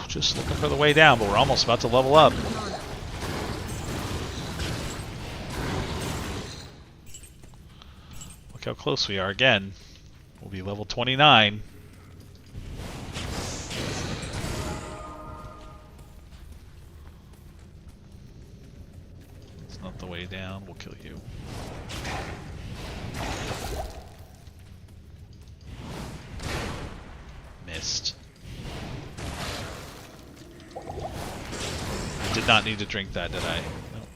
Just looking for the way down, but we're almost about to level up. Mana. Look how close we are again. We'll be level 29. It's not the way down. We'll kill you. Missed. I did not need to drink that, did I? Nope.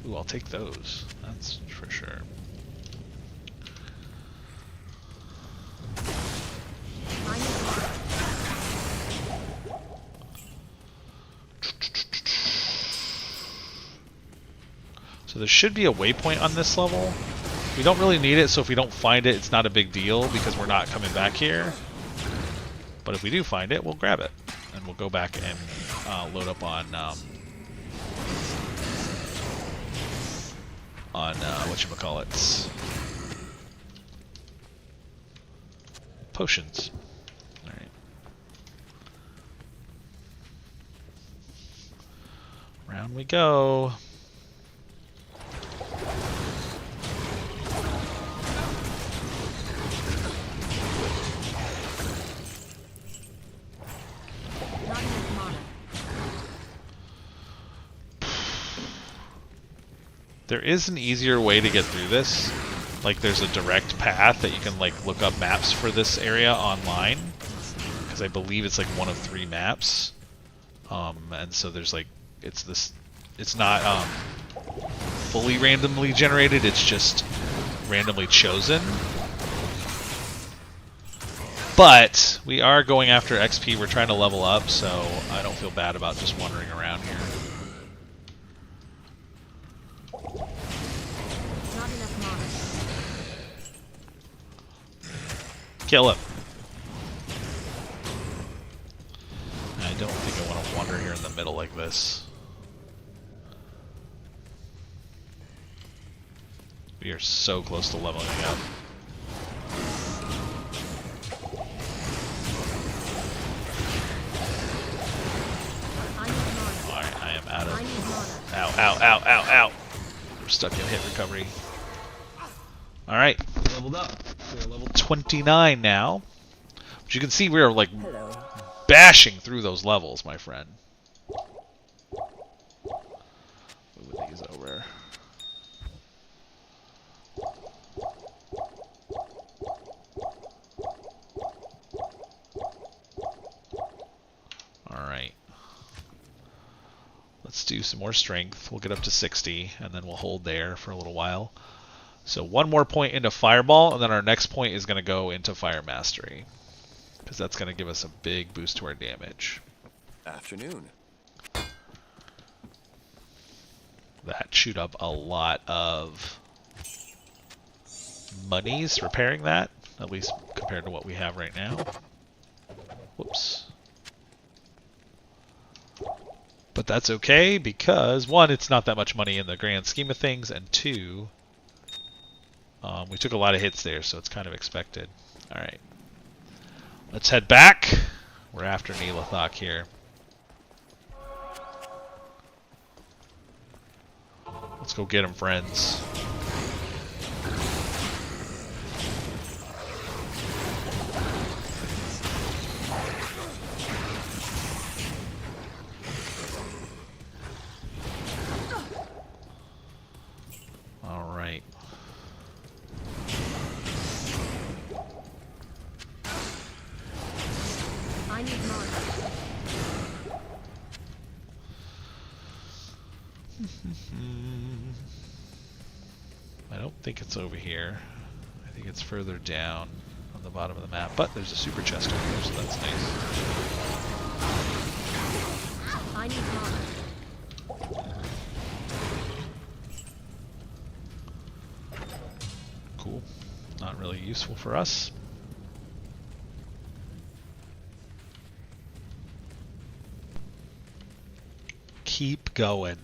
Ooh, I'll take those. That's for sure. So there should be a waypoint on this level. We don't really need it, so if we don't find it, it's not a big deal because we're not coming back here. But if we do find it, we'll grab it. And we'll go back and load up on whatchamacallit. Potions. Alright. Round we go. Not enough mana. There is an easier way to get through this. Like there's a direct path that you can like look up maps for this area online. Because I believe it's like one of 3 maps. And so there's like, it's not fully randomly generated, it's just randomly chosen. But we are going after XP, we're trying to level up, so I don't feel bad about just wandering around here. Not enough mana. Kill him. I don't think I want to wander here in the middle like this. We are so close to leveling up. I need mana. Alright, I am out I of... need mana. Ow, ow, ow, ow, ow! We're stuck in hit recovery. Alright, leveled up. We're level 29 now. But you can see we're like bashing through those levels, my friend. Move these over. Alright. Let's do some more strength. We'll get up to 60, and then we'll hold there for a little while. So one more point into Fireball, and then our next point is going to go into Fire Mastery. Because that's going to give us a big boost to our damage. Afternoon. That chewed up a lot of monies repairing that, at least compared to what we have right now. Whoops. But that's okay, because 1, it's not that much money in the grand scheme of things, and 2, we took a lot of hits there, so it's kind of expected. Alright. Let's head back. We're after Neelathok here. Let's go get him, friends. Alright. I need mana. I don't think it's over here. I think it's further down on the bottom of the map. But there's a super chest over there, so that's nice. I need mana. Cool. Not really useful for us. Keep going.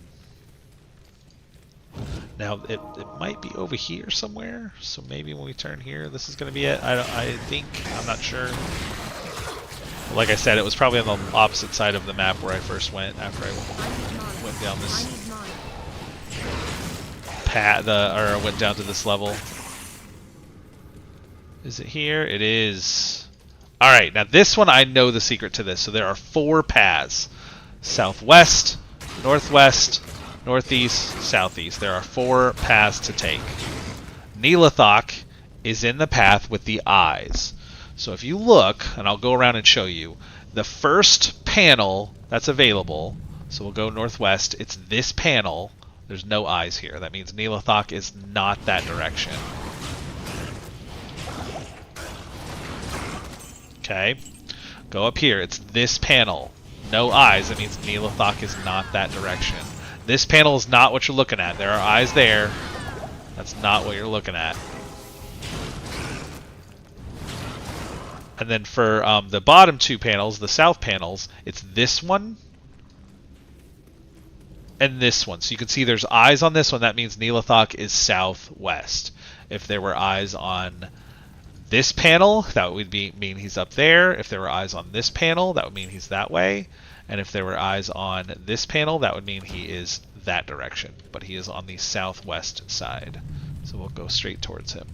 Now it might be over here somewhere, so maybe when we turn here, this is going to be it. I think, I'm not sure. Like I said, it was probably on the opposite side of the map where I first went after I went down this path, or went down to this level. Is it here? It is. All right, now this one I know the secret to this. So there are 4 paths: southwest, northwest, northeast, southeast. There are 4 paths to take. Neelathok is in the path with the eyes. So if you look, and I'll go around and show you, the first panel that's available, so we'll go northwest, it's this panel. There's no eyes here. That means Neelathok is not that direction. Okay, go up here. It's this panel. No eyes. That means Neelathok is not that direction. This panel is not what you're looking at. There are eyes there. That's not what you're looking at. And then for the bottom two panels, the south panels, it's this one and this one. So you can see there's eyes on this one. That means Neelathok is southwest. If there were eyes on this panel, that would mean he's up there. If there were eyes on this panel, that would mean he's that way. And if there were eyes on this panel, that would mean he is that direction. But he is on the southwest side. So we'll go straight towards him.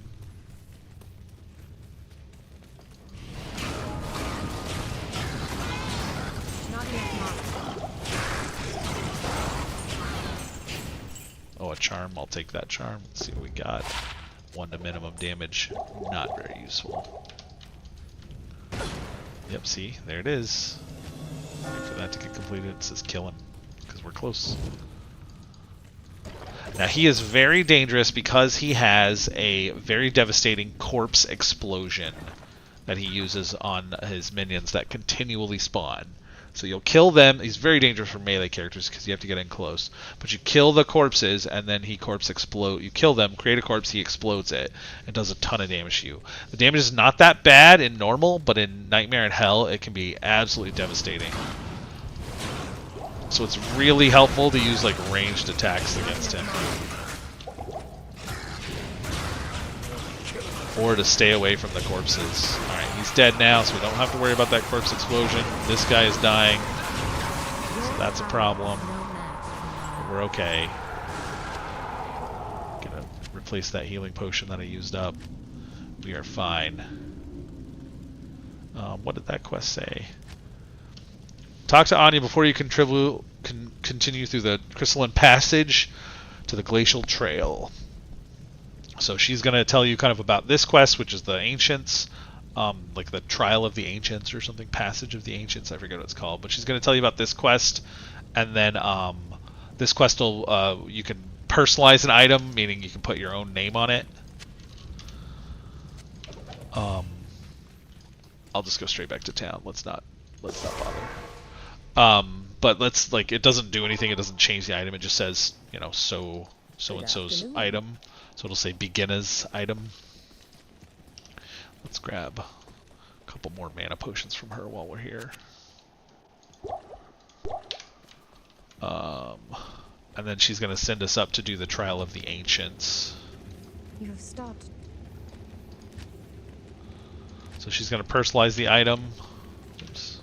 Not enough mana. Oh, a charm. I'll take that charm. Let's see what we got. 1 to minimum damage. Not very useful. Yep, see? There it is. Wait for that to get completed. It says kill him. Because we're close. Now, he is very dangerous because he has a very devastating corpse explosion that he uses on his minions that continually spawn. So you'll kill them. He's very dangerous for melee characters because you have to get in close. But you kill the corpses, and then he corpse explode. You kill them, create a corpse, he explodes it, and does a ton of damage to you. The damage is not that bad in normal, but in Nightmare and Hell, it can be absolutely devastating. So it's really helpful to use like ranged attacks against him. Or to stay away from the corpses. Alright, he's dead now, so we don't have to worry about that corpse explosion. This guy is dying, so that's a problem. But we're okay. Gonna replace that healing potion that I used up. We are fine. What did that quest say? Talk to Anya before you continue through the crystalline passage to the glacial trail. So she's going to tell you kind of about this quest, which is the Ancients, like the Trial of the Ancients or something, Passage of the Ancients, I forget what it's called. But she's going to tell you about this quest, and then this quest will, you can personalize an item, meaning you can put your own name on it. I'll just go straight back to town. Let's not bother. But let's it doesn't do anything. It doesn't change the item. It just says, you know, so and so's item. So it'll say Beginner's item. Let's grab a couple more mana potions from her while we're here. And then she's going to send us up to do the Trial of the Ancients. You have stopped. So she's going to personalize the item. Oops.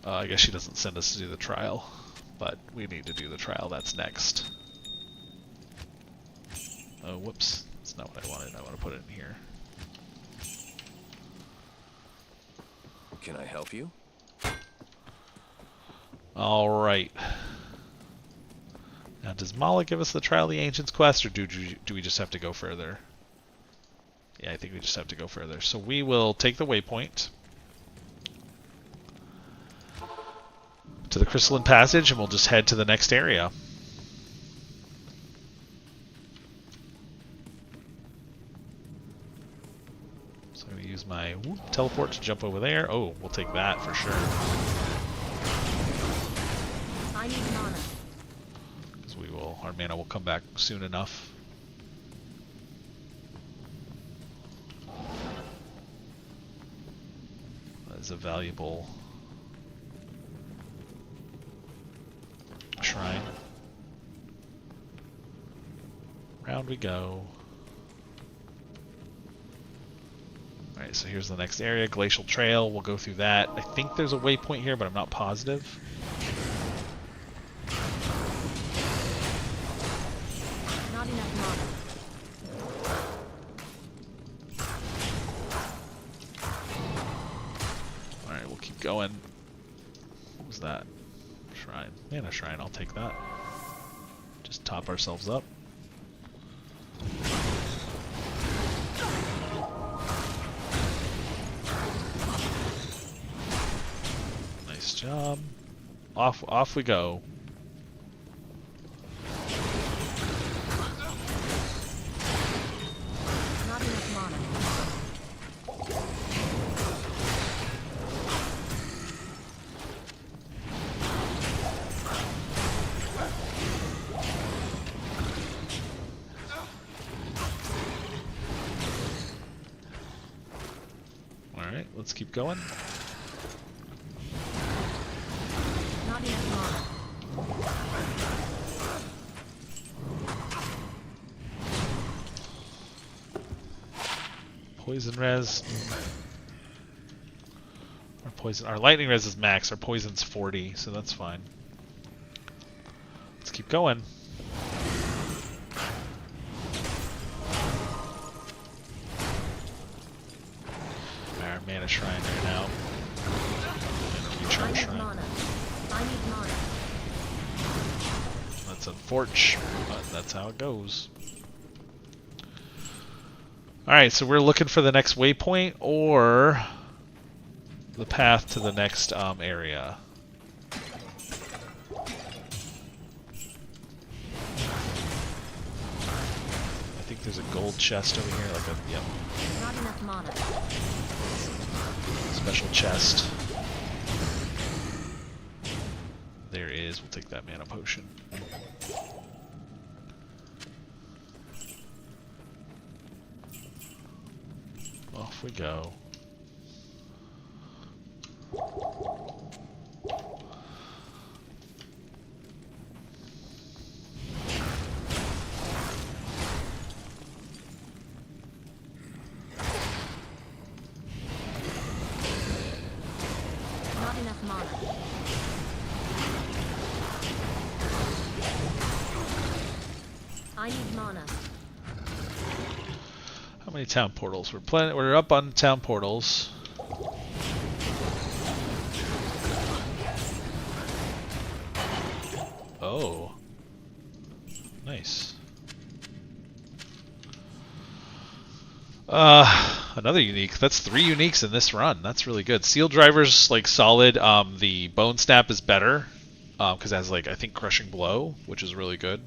I guess she doesn't send us to do the trial, but we need to do the trial. That's next. Oh, whoops. That's not what I wanted. I want to put it in here. Can I help you? Alright. Now, does Mala give us the Trial of the Ancients quest, or do we just have to go further? Yeah, I think we just have to go further. So we will take the waypoint to the Crystalline Passage, and we'll just head to the next area. So I'm going to use my teleport to jump over there. Oh, we'll take that for sure. I need mana. Because our mana will come back soon enough. That is a valuable shrine. Round we go. Alright, so here's the next area, Glacial Trail. We'll go through that. I think there's a waypoint here, but I'm not positive. Not enough mana. Alright, we'll keep going. What was that? Shrine. Mana shrine, I'll take that. Just top ourselves up. Nice job. Off we go. Not enough mana. Alright, let's keep going. Not enough Poison res. Our lightning res is max, our poison's 40, so that's fine. Let's keep going. Our mana shrine right now. I need mana. I need mana. That's unfortunate, but that's how it goes. Alright, so we're looking for the next waypoint or the path to the next area. I think there's a gold chest over here, like a Not enough mana. special chest. There is. We'll take that mana potion. Off we go. Not enough mana. I need mana. How many town portals? We're up on town portals. Oh. Nice. Another unique. That's 3 uniques in this run. That's really good. Seal Driver's like solid. The Bone Snap is better because it has like I think Crushing Blow, which is really good.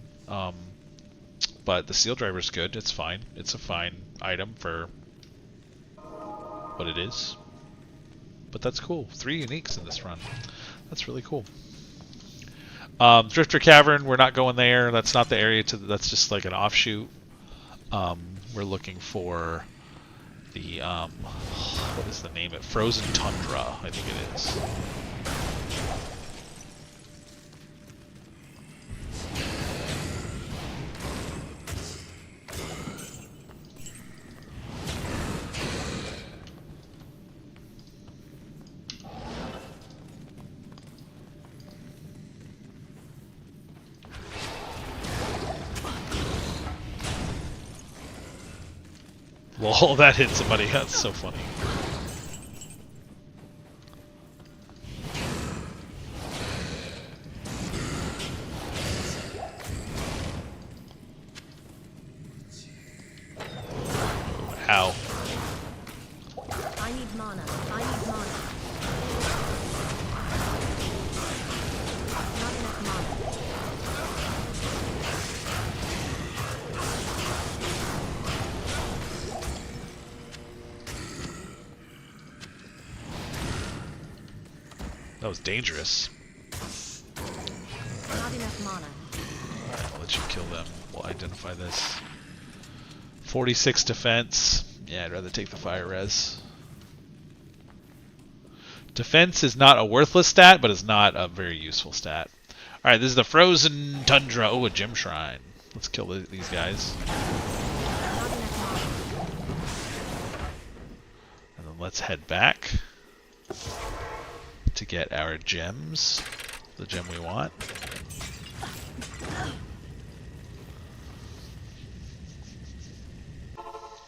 But the Seal Driver's good. It's fine. It's a fine item for what it is. But that's cool. 3 uniques in this run. That's really cool. Drifter Cavern, we're not going there. That's not the area to. That's just like an offshoot. We're looking for the what is the name? It Frozen Tundra, I think it is. Lol, that hit somebody. That's so funny. Ow. I need mana. I need mana. Not enough mana. That was dangerous. Not enough mana. Alright, I'll let you kill them. We'll identify this. 46 defense. Yeah, I'd rather take the fire res. Defense is not a worthless stat, but it's not a very useful stat. Alright, this is the Frozen Tundra. Oh, a gem shrine. Let's kill these guys. Not enough mana. And then let's head back to get our gems. The gem we want.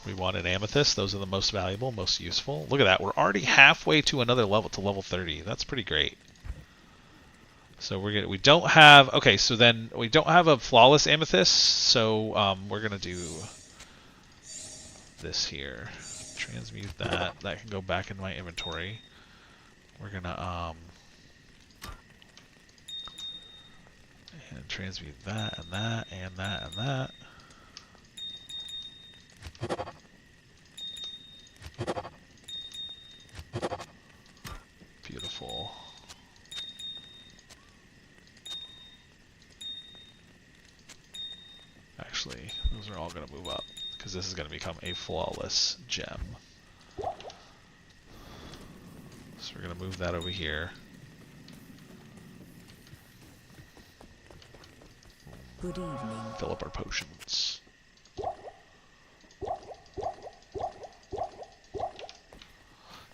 We want an amethyst. Those are the most valuable, most useful. Look at that. We're already halfway to another level, to level 30. That's pretty great. So we don't have, okay, so then we don't have a flawless amethyst, so we're gonna do this here. Transmute that. That can go back in my inventory. We're gonna and transmute that and that and that and that. Beautiful. Actually, those are all going to move up because this is going to become a flawless gem. So we're going to move that over here. Good evening. Fill up our potions.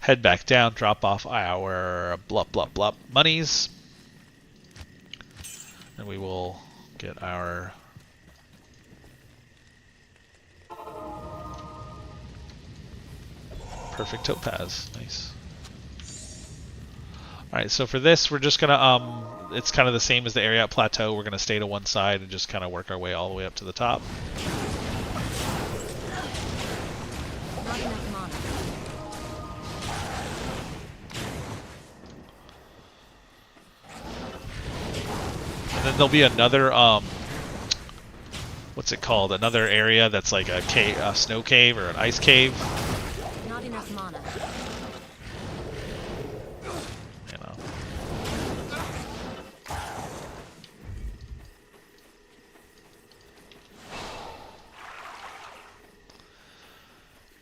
Head back down, drop off our blup blup blup monies. And we will get our perfect topaz. Nice. Alright, so for this we're just gonna it's kind of the same as the area at plateau. We're gonna stay to one side and just kind of work our way all the way up to the top. Not enough mana. And then there'll be another what's it called? Another area that's like a cave, a snow cave or an ice cave. Not enough mana. You know.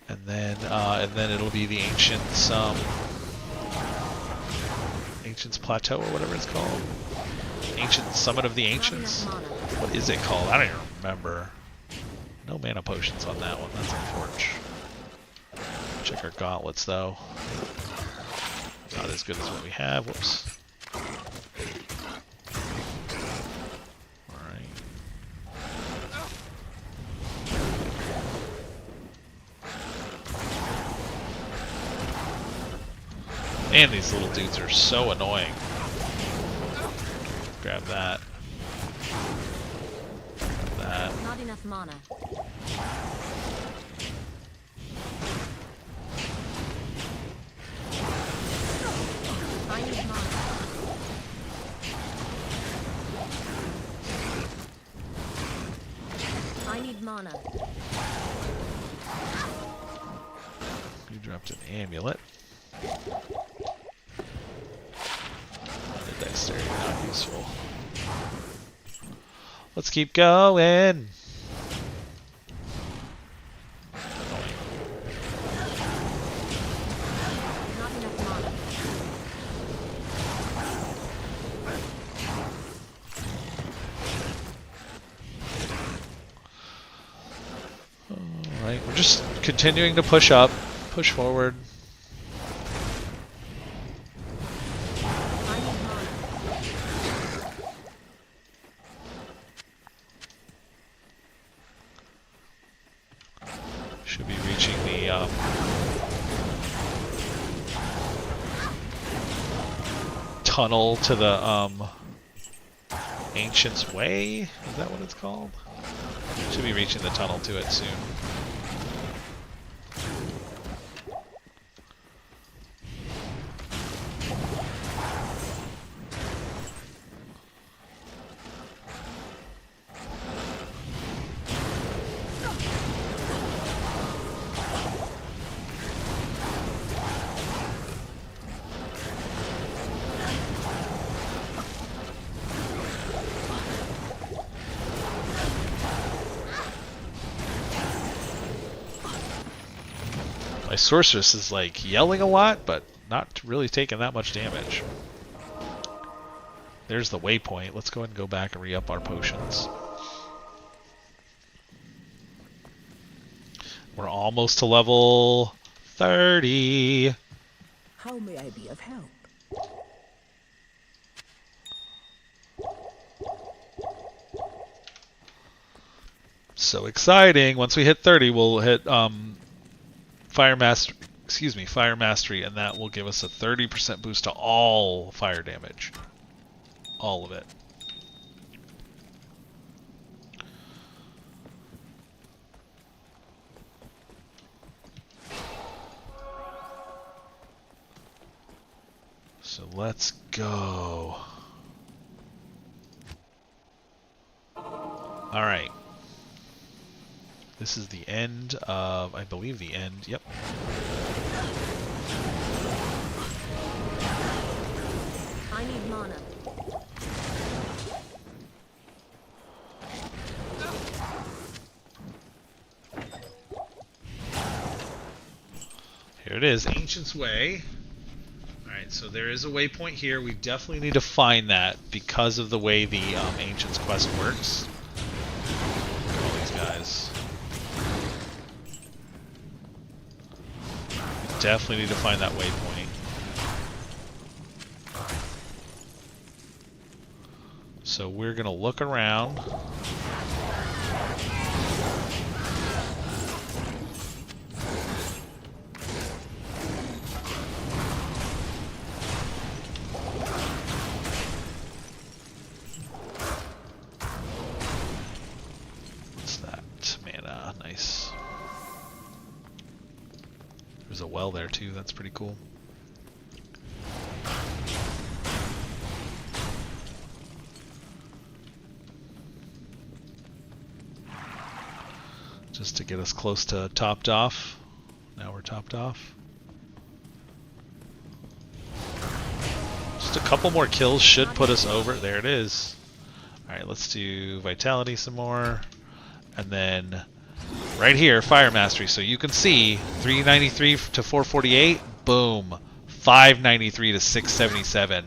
And then it'll be the Ancients Plateau or whatever it's called. Ancient Summit of the Ancients. What is it called? I don't even remember. No mana potions on that one. That's unfortunate. Check our gauntlets though. Not as good as what we have. Whoops. Alright. Man, these little dudes are so annoying. Grab that. Grab that. Not enough mana. I need mana. I need mana. You dropped an amulet. The dexterity, not useful. Let's keep going. Annoying. Not enough mana. Alright, we're just continuing to push up, push forward. I need mana. Should be reaching the tunnel to the Ancient's Way? Is that what it's called? Should be reaching the tunnel to it soon. My sorceress is like yelling a lot, but not really taking that much damage. There's the waypoint. Let's go ahead and go back and re-up our potions. We're almost to level 30. How may I be of help? So exciting. Once we hit 30, we'll hit Fire Mastery, and that will give us a 30% boost to all fire damage. All of it. So let's go. All right. This is the end of, I believe the end, yep. I need mana. Here it is, Ancient's Way. Alright, so there is a waypoint here. We definitely need to find that because of the way the Ancients quest works. Look at all these guys. We definitely need to find that waypoint. So we're going to look around. What's that? Mana. Nice. There's a well there too. That's pretty cool. Just to get us close to topped off. Now we're topped off. Just a couple more kills should put us over. There it is. Alright, let's do Vitality some more. And then right here, Fire Mastery. So you can see 393 to 448. Boom. 593 to 677.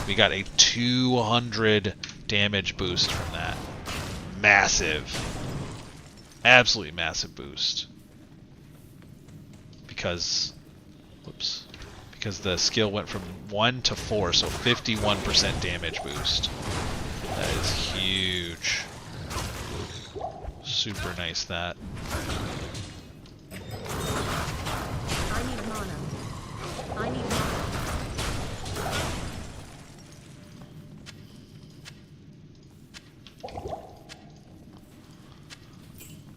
We got a 200 damage boost from that. Massive. Absolutely massive boost. Because the skill went from 1 to 4, so 51% damage boost. That is huge. Super nice that. I need mana. I need mana.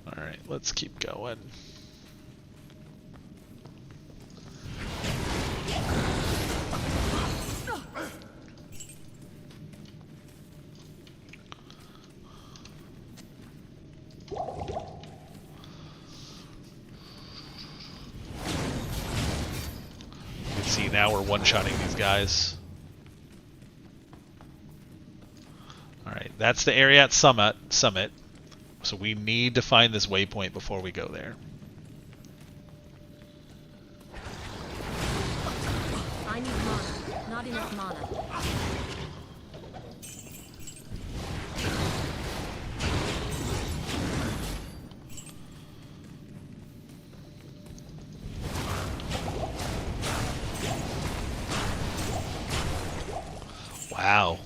Alright, let's keep going. You can see now we're one-shotting these guys. Alright, that's the area at Summit. So we need to find this waypoint before we go there. I need mana. Not enough mana. Wow.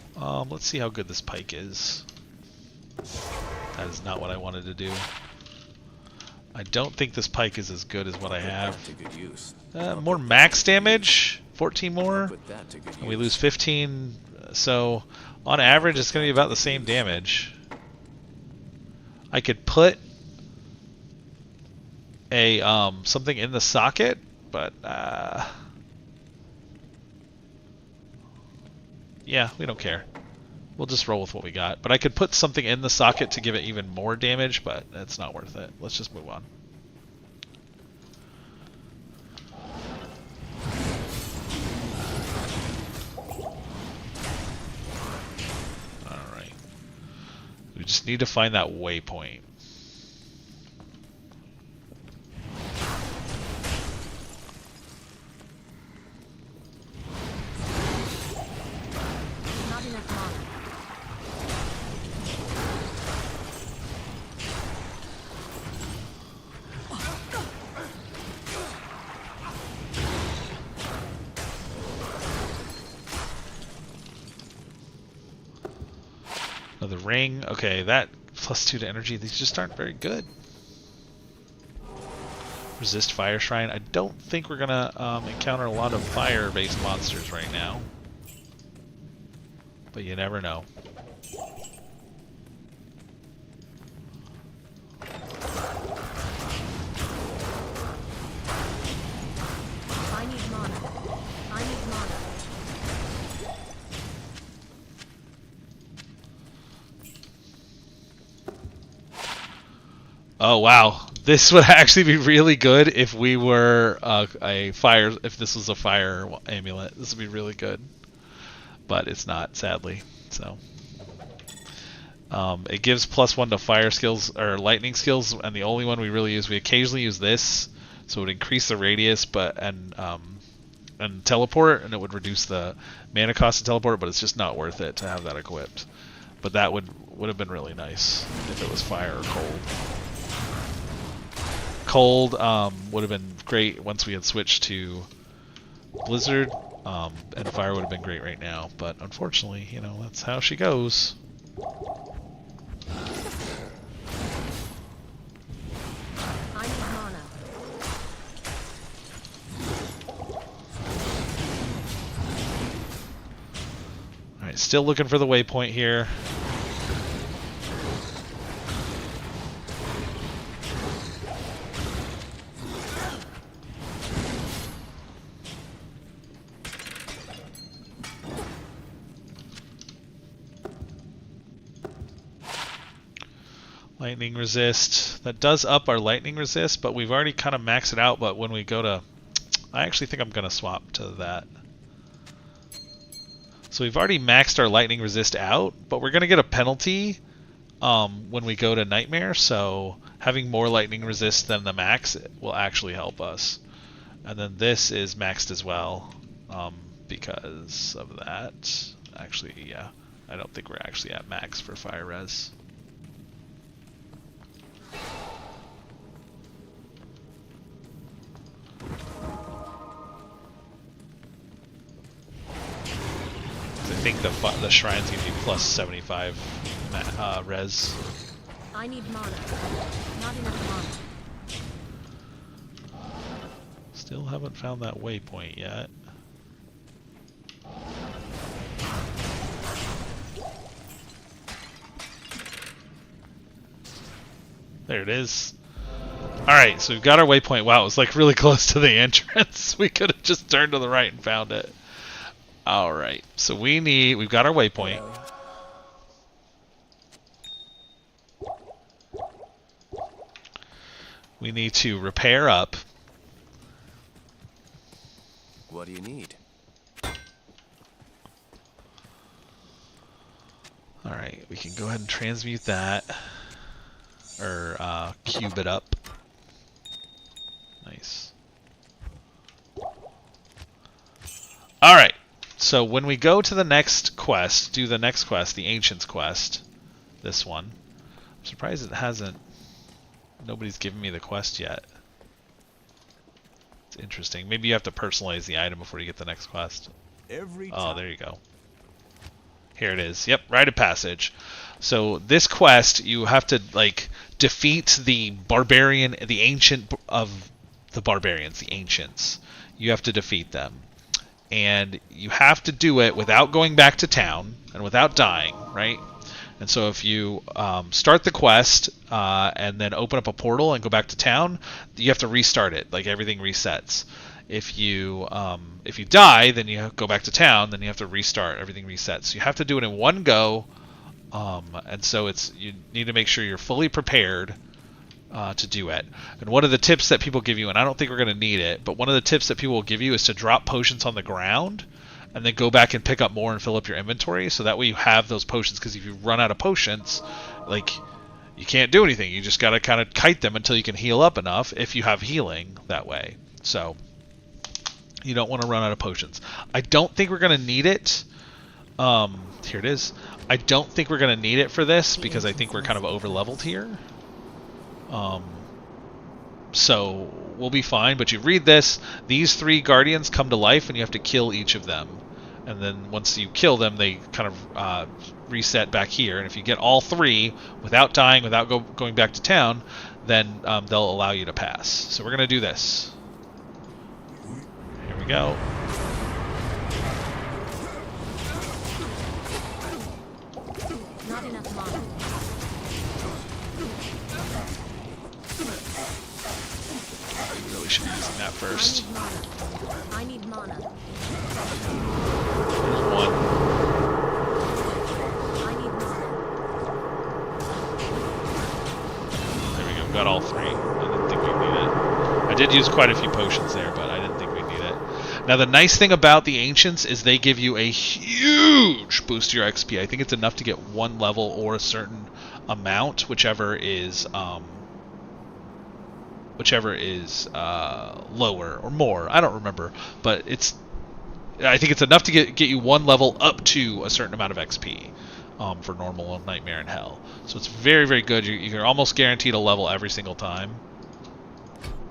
Let's see how good this pike is. That is not what I wanted to do. I don't think this pike is as good as what I have. More max damage, 14 more, and we lose 15. So on average, it's going to be about the same damage. I could put a something in the socket, but yeah, we don't care. We'll just roll with what we got. But I could put something in the socket to give it even more damage, but it's not worth it. Let's just move on. Alright. We just need to find that waypoint. Not enough mana. Another ring. Okay, that +2 to energy. These just aren't very good. Resist Fire Shrine. I don't think we're going to encounter a lot of fire-based monsters right now. But you never know. I need mana. I need mana. Oh wow, this would actually be really good if we were if this was a fire amulet. This would be really good, but it's not, sadly. So it gives +1 to fire skills or lightning skills, and the only one we really use. We occasionally use this, so it would increase the radius, but and teleport, and it would reduce the mana cost to teleport, but it's just not worth it to have that equipped. But that would have been really nice if it was fire or cold. Cold would have been great once we had switched to Blizzard, and fire would have been great right now. But unfortunately, you know, that's how she goes. I need mana. Alright, still looking for the waypoint here. Lightning resist. That does up our lightning resist, but we've already kind of maxed it out. But when we go to... I actually think I'm going to swap to that. So we've already maxed our lightning resist out, but we're going to get a penalty when we go to Nightmare. So having more lightning resist than the max will actually help us. And then this is maxed as well because of that. Actually, yeah. I don't think we're actually at max for fire res. I think the shrines give you plus 75 res. I need mana. Not enough mana. Still haven't found that waypoint yet. There it is. Alright, so we've got our waypoint. Wow, it was like really close to the entrance. We could have just turned to the right and found it. Alright, so we've got our waypoint. We need to repair up. What do you need? Alright, we can go ahead and transmute that. Or cube it up. Nice. Alright. So when we go to the next quest, do the next quest, the Ancients quest, this one. I'm surprised it hasn't, nobody's given me the quest yet. It's interesting. Maybe you have to personalize the item before you get the next quest. Oh, there you go. Here it is. Yep, rite of passage. So this quest, you have to like defeat the barbarian, the ancient of the barbarians, the ancients. You have to defeat them. And you have to do it without going back to town and without dying, right? And so if you start the quest and then open up a portal and go back to town, you have to restart it. Like everything resets. If you die, then you go back to town. Then you have to restart. Everything resets. So you have to do it in one go. And so you need to make sure you're fully prepared to do it. And one of the tips that people give you, and I don't think we're going to need it, but one of the tips that people will give you is to drop potions on the ground and then go back and pick up more and fill up your inventory. So that way you have those potions, because if you run out of potions, like, you can't do anything. You just got to kind of kite them until you can heal up enough if you have healing that way. So you don't want to run out of potions. I don't think we're going to need it. Here it is. I don't think we're going to need it for this because I think we're kind of over-leveled here. So we'll be fine, but you read this, these 3 guardians come to life and you have to kill each of them. And then once you kill them, they kind of reset back here. And if you get all 3 without dying, without going back to town, then they'll allow you to pass. So we're going to do this. Here we go. Not enough mana. I really should be using that first. I need mana. There's one. I need mana. There we go. Got all 3. I didn't think we'd need it. I did use quite a few potions there, but I didn't think we'd need it. Now the nice thing about the Ancients is they give you a huge boost to your XP. I think it's enough to get 1 level or a certain amount, whichever is lower or more. I don't remember, but it's I think it's enough to get you one level up to a certain amount of XP for normal Nightmare in Hell. So it's very, very good. You're almost guaranteed a level every single time.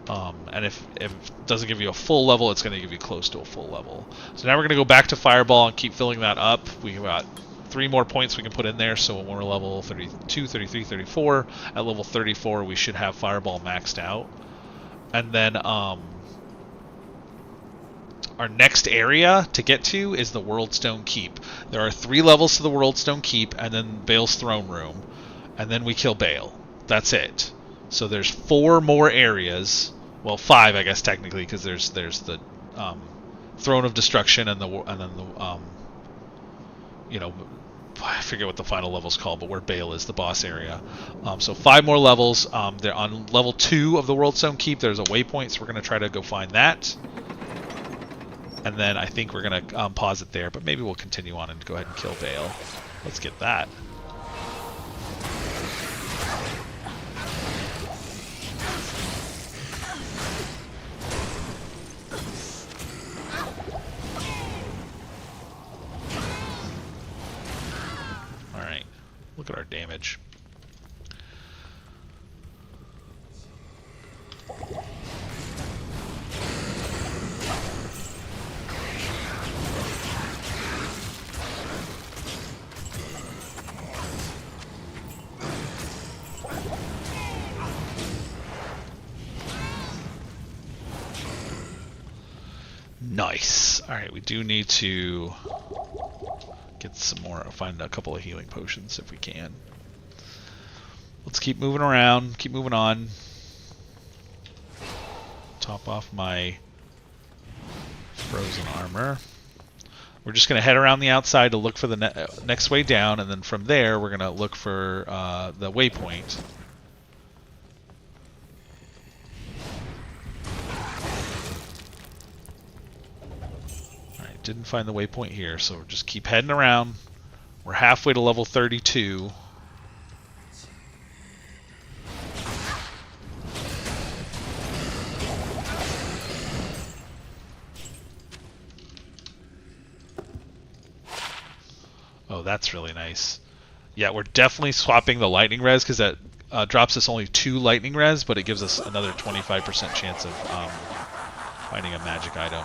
And if it doesn't give you a full level, it's going to give you close to a full level. So now we're going to go back to Fireball and keep filling that up. We've got 3 more points we can put in there, so when we're level 32, 33, 34, at level 34 we should have Fireball maxed out. And then our next area to get to is the Worldstone Keep. There are 3 levels to the Worldstone Keep, and then Bale's Throne Room. And then we kill Bale. That's it. So there's 4 more areas. Well, 5, I guess, technically, because there's the Throne of Destruction and then the you know, I forget what the final level's called, but where Bale is, the boss area. So 5 more levels. They're on level 2 of the Worldstone Keep. There's a waypoint, so we're going to try to go find that. And then I think we're going to pause it there, but maybe we'll continue on and go ahead and kill Bale. Let's get that. Alright, look at our damage. Nice. Alright, we do need to get some more, find a couple of healing potions if we can. Let's keep moving around, keep moving on. Top off my frozen armor. We're just going to head around the outside to look for the next way down, and then from there we're going to look for the waypoint. Didn't find the waypoint here, so just keep heading around. We're halfway to level 32. Oh, that's really nice. Yeah, we're definitely swapping the lightning res because that drops us only 2 lightning res, but it gives us another 25% chance of finding a magic item.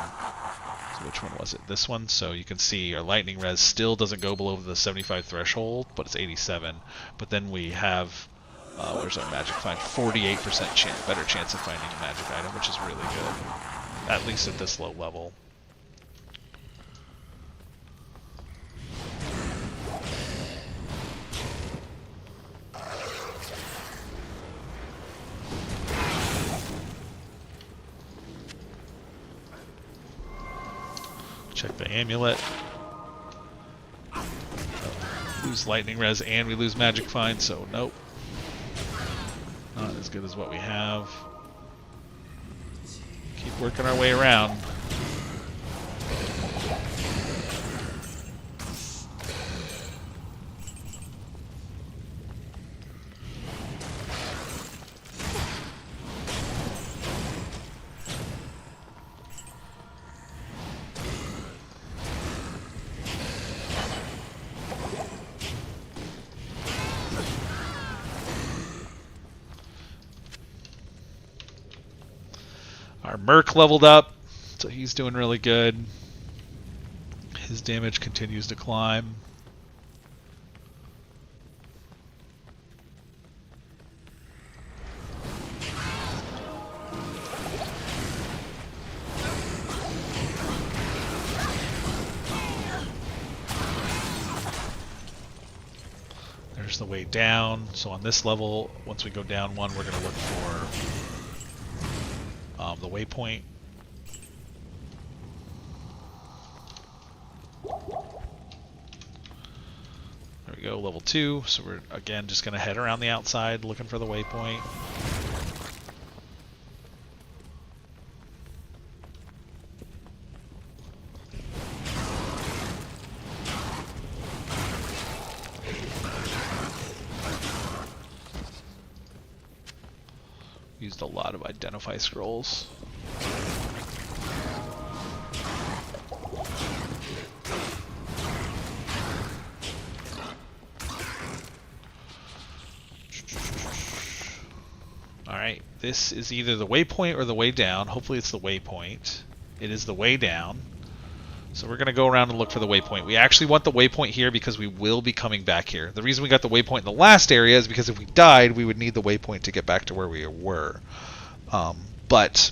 So which one was it? This one. So you can see our lightning res still doesn't go below the 75 threshold, but it's 87. But then we have, where's our magic find? 48% better chance of finding a magic item, which is really good. At least at this low level. Check the amulet. Lose lightning res and we lose magic find, so nope. Not as good as what we have. Keep working our way around. Our Merc leveled up, so he's doing really good. His damage continues to climb. There's the way down. So on this level, once we go down 1, we're going to look for the waypoint. There we go, level 2. So we're again just going to head around the outside looking for the waypoint. Used a lot of identify scrolls. Alright, this is either the waypoint or the way down. Hopefully it's the waypoint. It is the way down. So we're going to go around and look for the waypoint. We actually want the waypoint here because we will be coming back here. The reason we got the waypoint in the last area is because if we died, we would need the waypoint to get back to where we were. But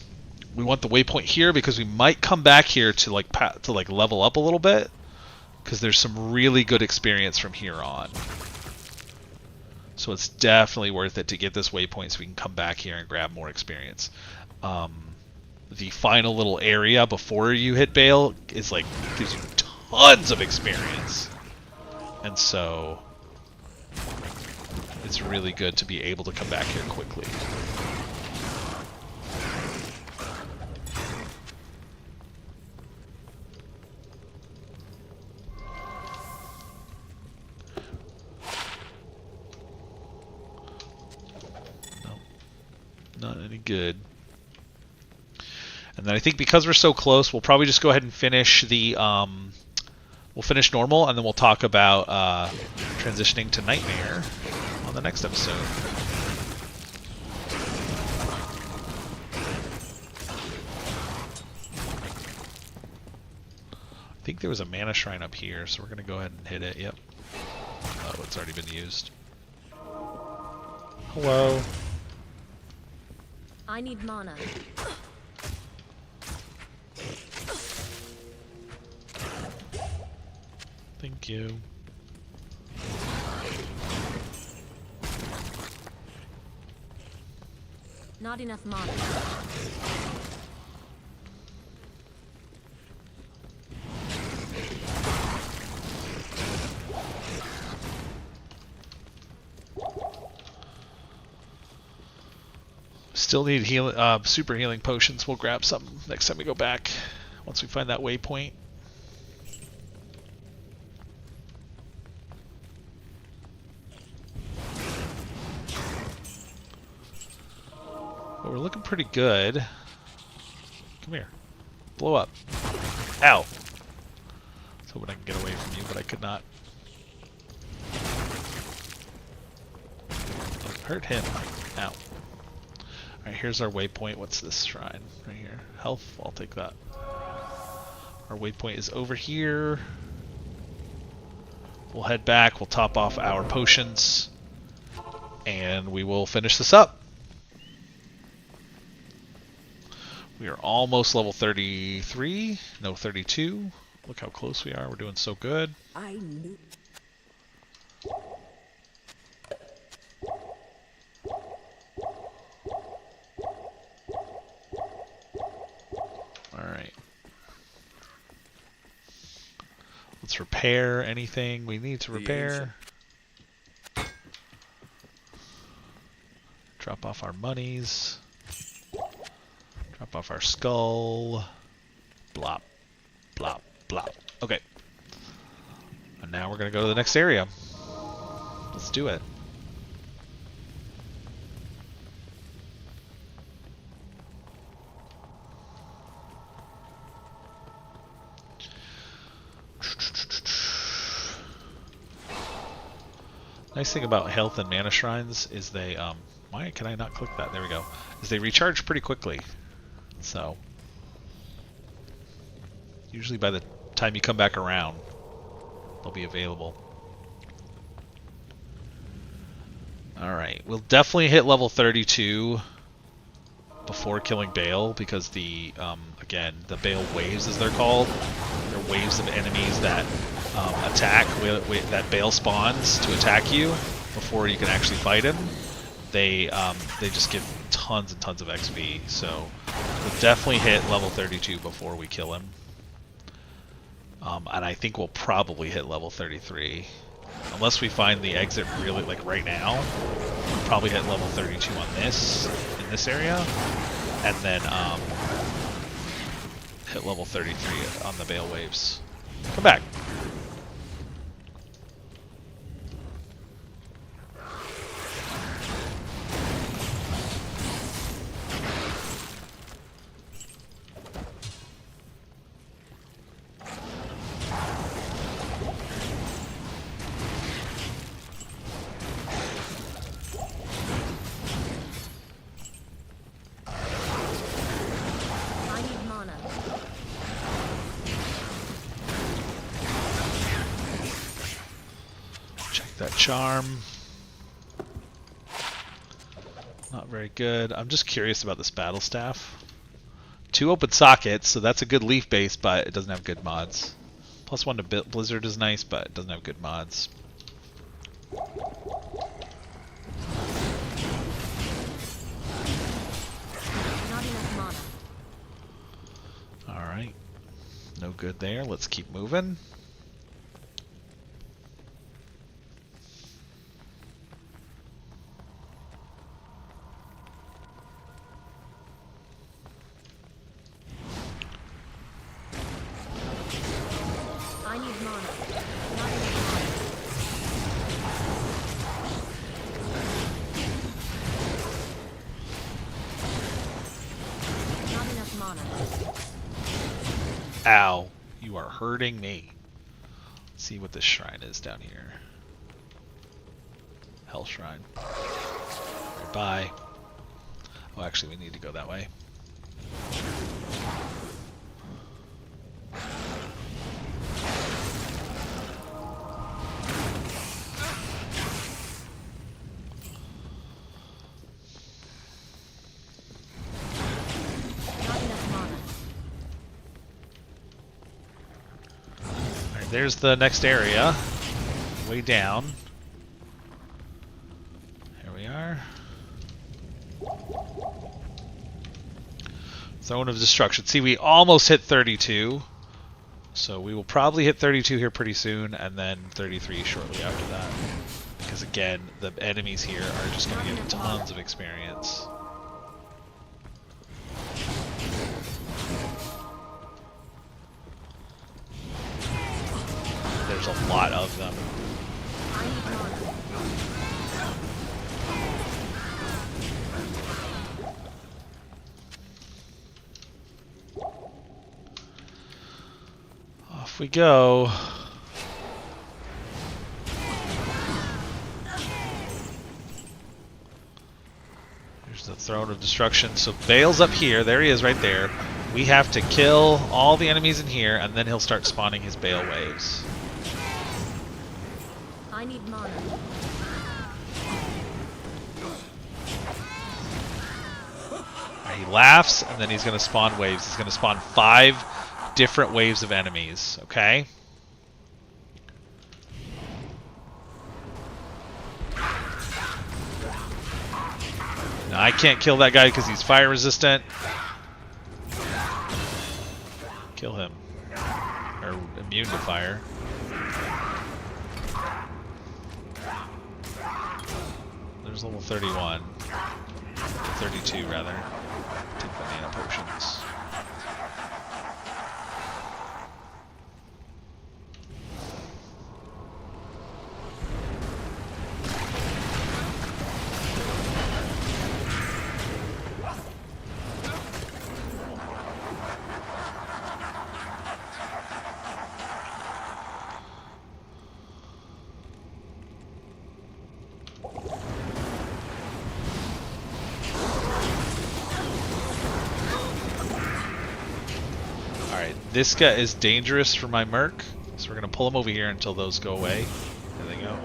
we want the waypoint here because we might come back here to like level up a little bit, because there's some really good experience from here on. So it's definitely worth it to get this waypoint so we can come back here and grab more experience. The final little area before you hit Bale is like gives you tons of experience, and so it's really good to be able to come back here quickly. Not any good. And then I think because we're so close, we'll probably just go ahead and finish the we'll finish normal, and then we'll talk about transitioning to Nightmare on the next episode. I think there was a mana shrine up here, so we're going to go ahead and hit it. Yep. Oh, it's already been used. Hello. I need mana. Thank you. Not enough mana. Still need super healing potions. We'll grab some next time we go back, once we find that waypoint. But we're looking pretty good. Come here. Blow up. Ow! I was hoping I could get away from you, but I could not. Hurt him. Ow. Alright, here's our waypoint. What's this shrine? Right here. Health? I'll take that. Our waypoint is over here. We'll head back. We'll top off our potions. And we will finish this up. We are almost level 33. No, 32. Look how close we are. We're doing so good. I knew. Alright. Let's repair anything we need to repair. Drop off our monies. Drop off our skull. Blop. Blop. Blop. Okay. And now we're going to go to the next area. Let's do it. Nice thing about health and mana shrines is they, why can I not click that? There we go. Is they recharge pretty quickly. So, usually by the time you come back around, they'll be available. Alright, we'll definitely hit level 32 before killing Bale, because the, again, the Bale waves, as they're called, they're waves of enemies that attack, that Bale spawns to attack you before you can actually fight him. They just give tons and tons of XP, so we'll definitely hit level 32 before we kill him. And I think we'll probably hit level 33. Unless we find the exit really, like right now, we'll probably hit level 32 on this, in this area, and then hit level 33 on the Bale waves. Come back. that charm. Not very good. I'm just curious about this battle staff. 2 open sockets, so that's a good leaf base, but it doesn't have good mods. +1 to Blizzard is nice, but it doesn't have good mods. Not enough mana. Alright. No good there. Let's keep moving. I need mana. Not enough mana. Not enough mana. Ow. You are hurting me. Let's see what this shrine is down here. Hell Shrine. Bye. Oh, actually, we need to go that way. Not enough mana. Alright, there's the next area. Way down. Here we are. Zone of Destruction. See, we almost hit 32. So we will probably hit 32 here pretty soon, and then 33 shortly after that. Because again, the enemies here are just going to get tons of experience. There's a lot of them. I need mana. Off we go. There's the Throne of Destruction. So Bale's up here. There he is right there. We have to kill all the enemies in here, and then he'll start spawning his Bale waves. I need mana. Alright, he laughs, and then he's going to spawn waves. He's going to spawn 5 different waves of enemies, okay? Now, I can't kill that guy because he's fire resistant. Kill him. Or immune to fire. There's level 31. 32, rather. Take the mana potions. This guy is dangerous for my Merc, so we're going to pull him over here until those go away. There they go.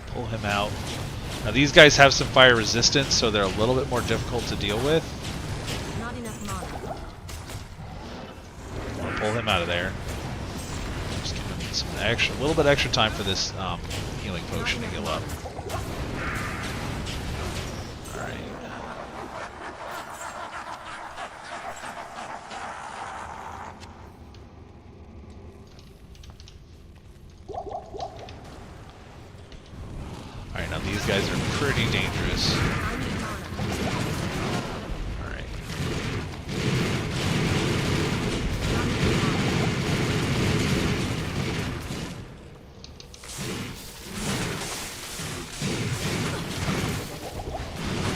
Pull him out. Now these guys have some fire resistance, so they're a little bit more difficult to deal with. Not enough mana. Pull him out of there. Just give him some extra, a little bit extra time for this healing potion to heal up. Alright. Alright, now these guys are pretty dangerous. I need mana. Alright.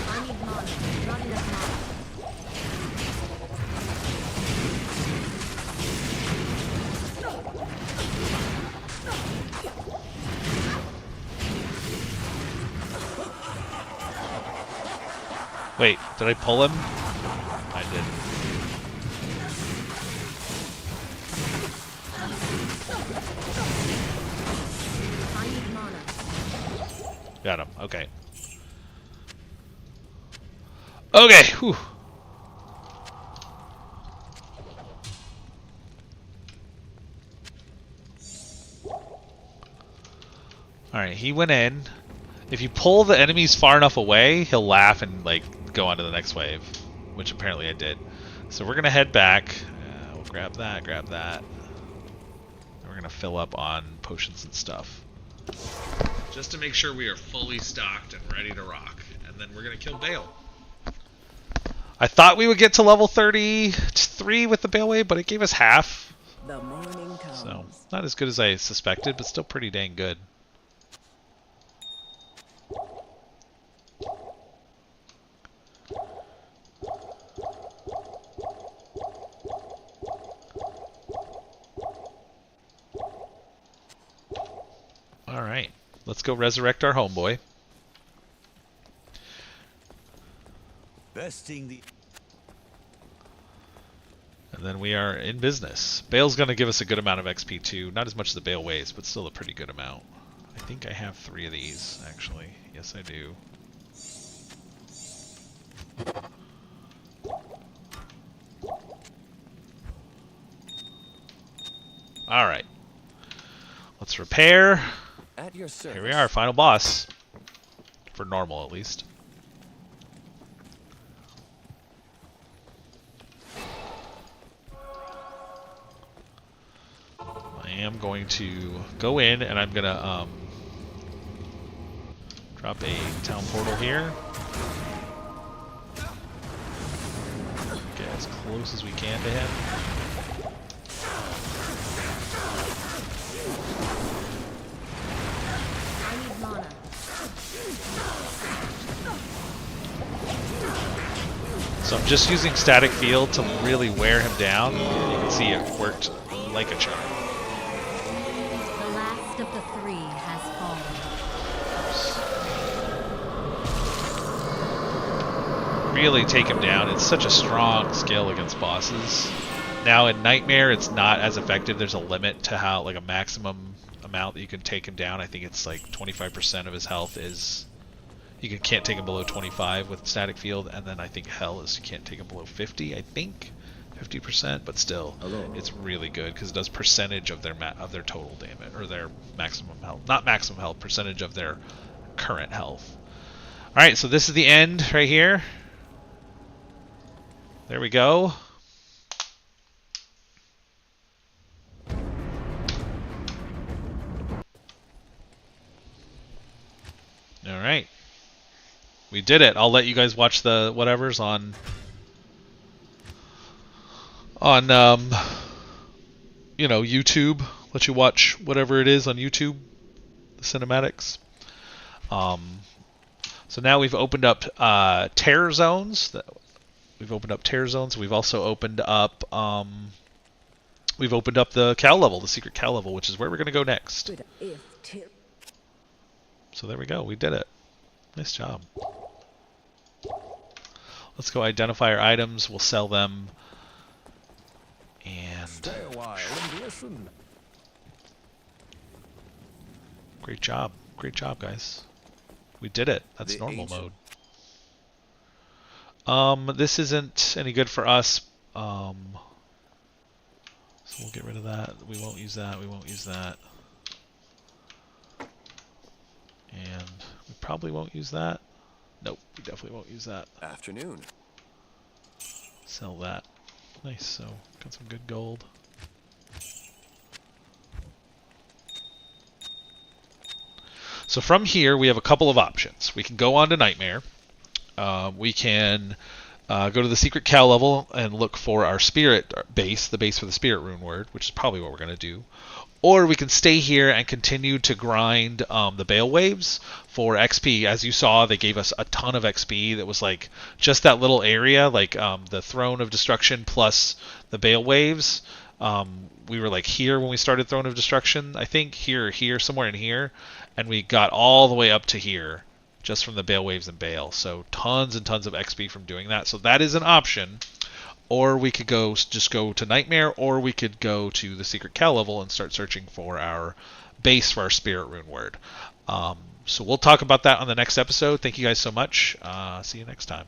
I need mana. Not enough mana. Wait, did I pull him? I did. I need mana. Got him. Okay. Okay. Whew. Alright, he went in. If you pull the enemies far enough away, he'll laugh and like go on to the next wave, which apparently I did. So we're gonna head back. We'll grab that, grab that. And we're gonna fill up on potions and stuff, just to make sure we are fully stocked and ready to rock. And then we're gonna kill Bale. I thought we would get to level 33 with the Bale Wave, but it gave us half. The morning comes. So not as good as I suspected, but still pretty dang good. Alright, let's go resurrect our homeboy. Besting the. And then we are in business. Bale's going to give us a good amount of XP too. Not as much as the Bale weighs, but still a pretty good amount. I think I have 3 of these, actually. Yes, I do. Alright. Let's repair. At your service. Here we are, final boss. For normal, at least. I am going to go in and I'm gonna drop a town portal here. Get as close as we can to him. I need mana. So I'm just using static field to really wear him down. You can see it worked like a charm. The last of the 3 has fallen. Really take him down. It's such a strong skill against bosses. Now in Nightmare, it's not as effective. There's a limit to how, like a maximum amount that you can take him down. I think it's like 25% of his health is... can't take him below 25 with static field, and then I think hell is you can't take him below 50, I think. 50%, but still, it's really good because it does percentage of their total damage, or their maximum health. Not maximum health, percentage of their current health. Alright, so this is the end right here. There we go. Alright. We did it. I'll let you guys watch the whatevers on YouTube. Let you watch whatever it is on YouTube, the cinematics. So now we've opened up terror zones. We've opened up terror zones. We've also opened up the cow level, the secret cow level, which is where we're going to go next. So there we go. We did it. Nice job. Let's go identify our items. We'll sell them. And Stay a while and listen. great job. Great job, guys. We did it. That's The normal ancient- mode. This isn't any good for us. So we'll get rid of that. We won't use that. We won't use that. And we probably won't use that. Nope, we definitely won't use that. Afternoon. Sell that. Nice, so got some good gold. So from here, we have a couple of options. We can go on to Nightmare. We can go to the secret cow level and look for our spirit base, the base for the spirit rune word, which is probably what we're going to do. Or we can stay here and continue to grind the Bale waves for XP. As you saw, they gave us a ton of XP. That was like just that little area, like the Throne of Destruction plus the Bale waves. We were like here when we started Throne of Destruction, I think, here, somewhere in here, and we got all the way up to here just from the Bale Waves and Bale. So tons and tons of XP from doing that. So that is an option. Or we could just go to Nightmare, or we could go to the Secret Cal level and start searching for our base for our Spirit Rune Word. So we'll talk about that on the next episode. Thank you guys so much. See you next time.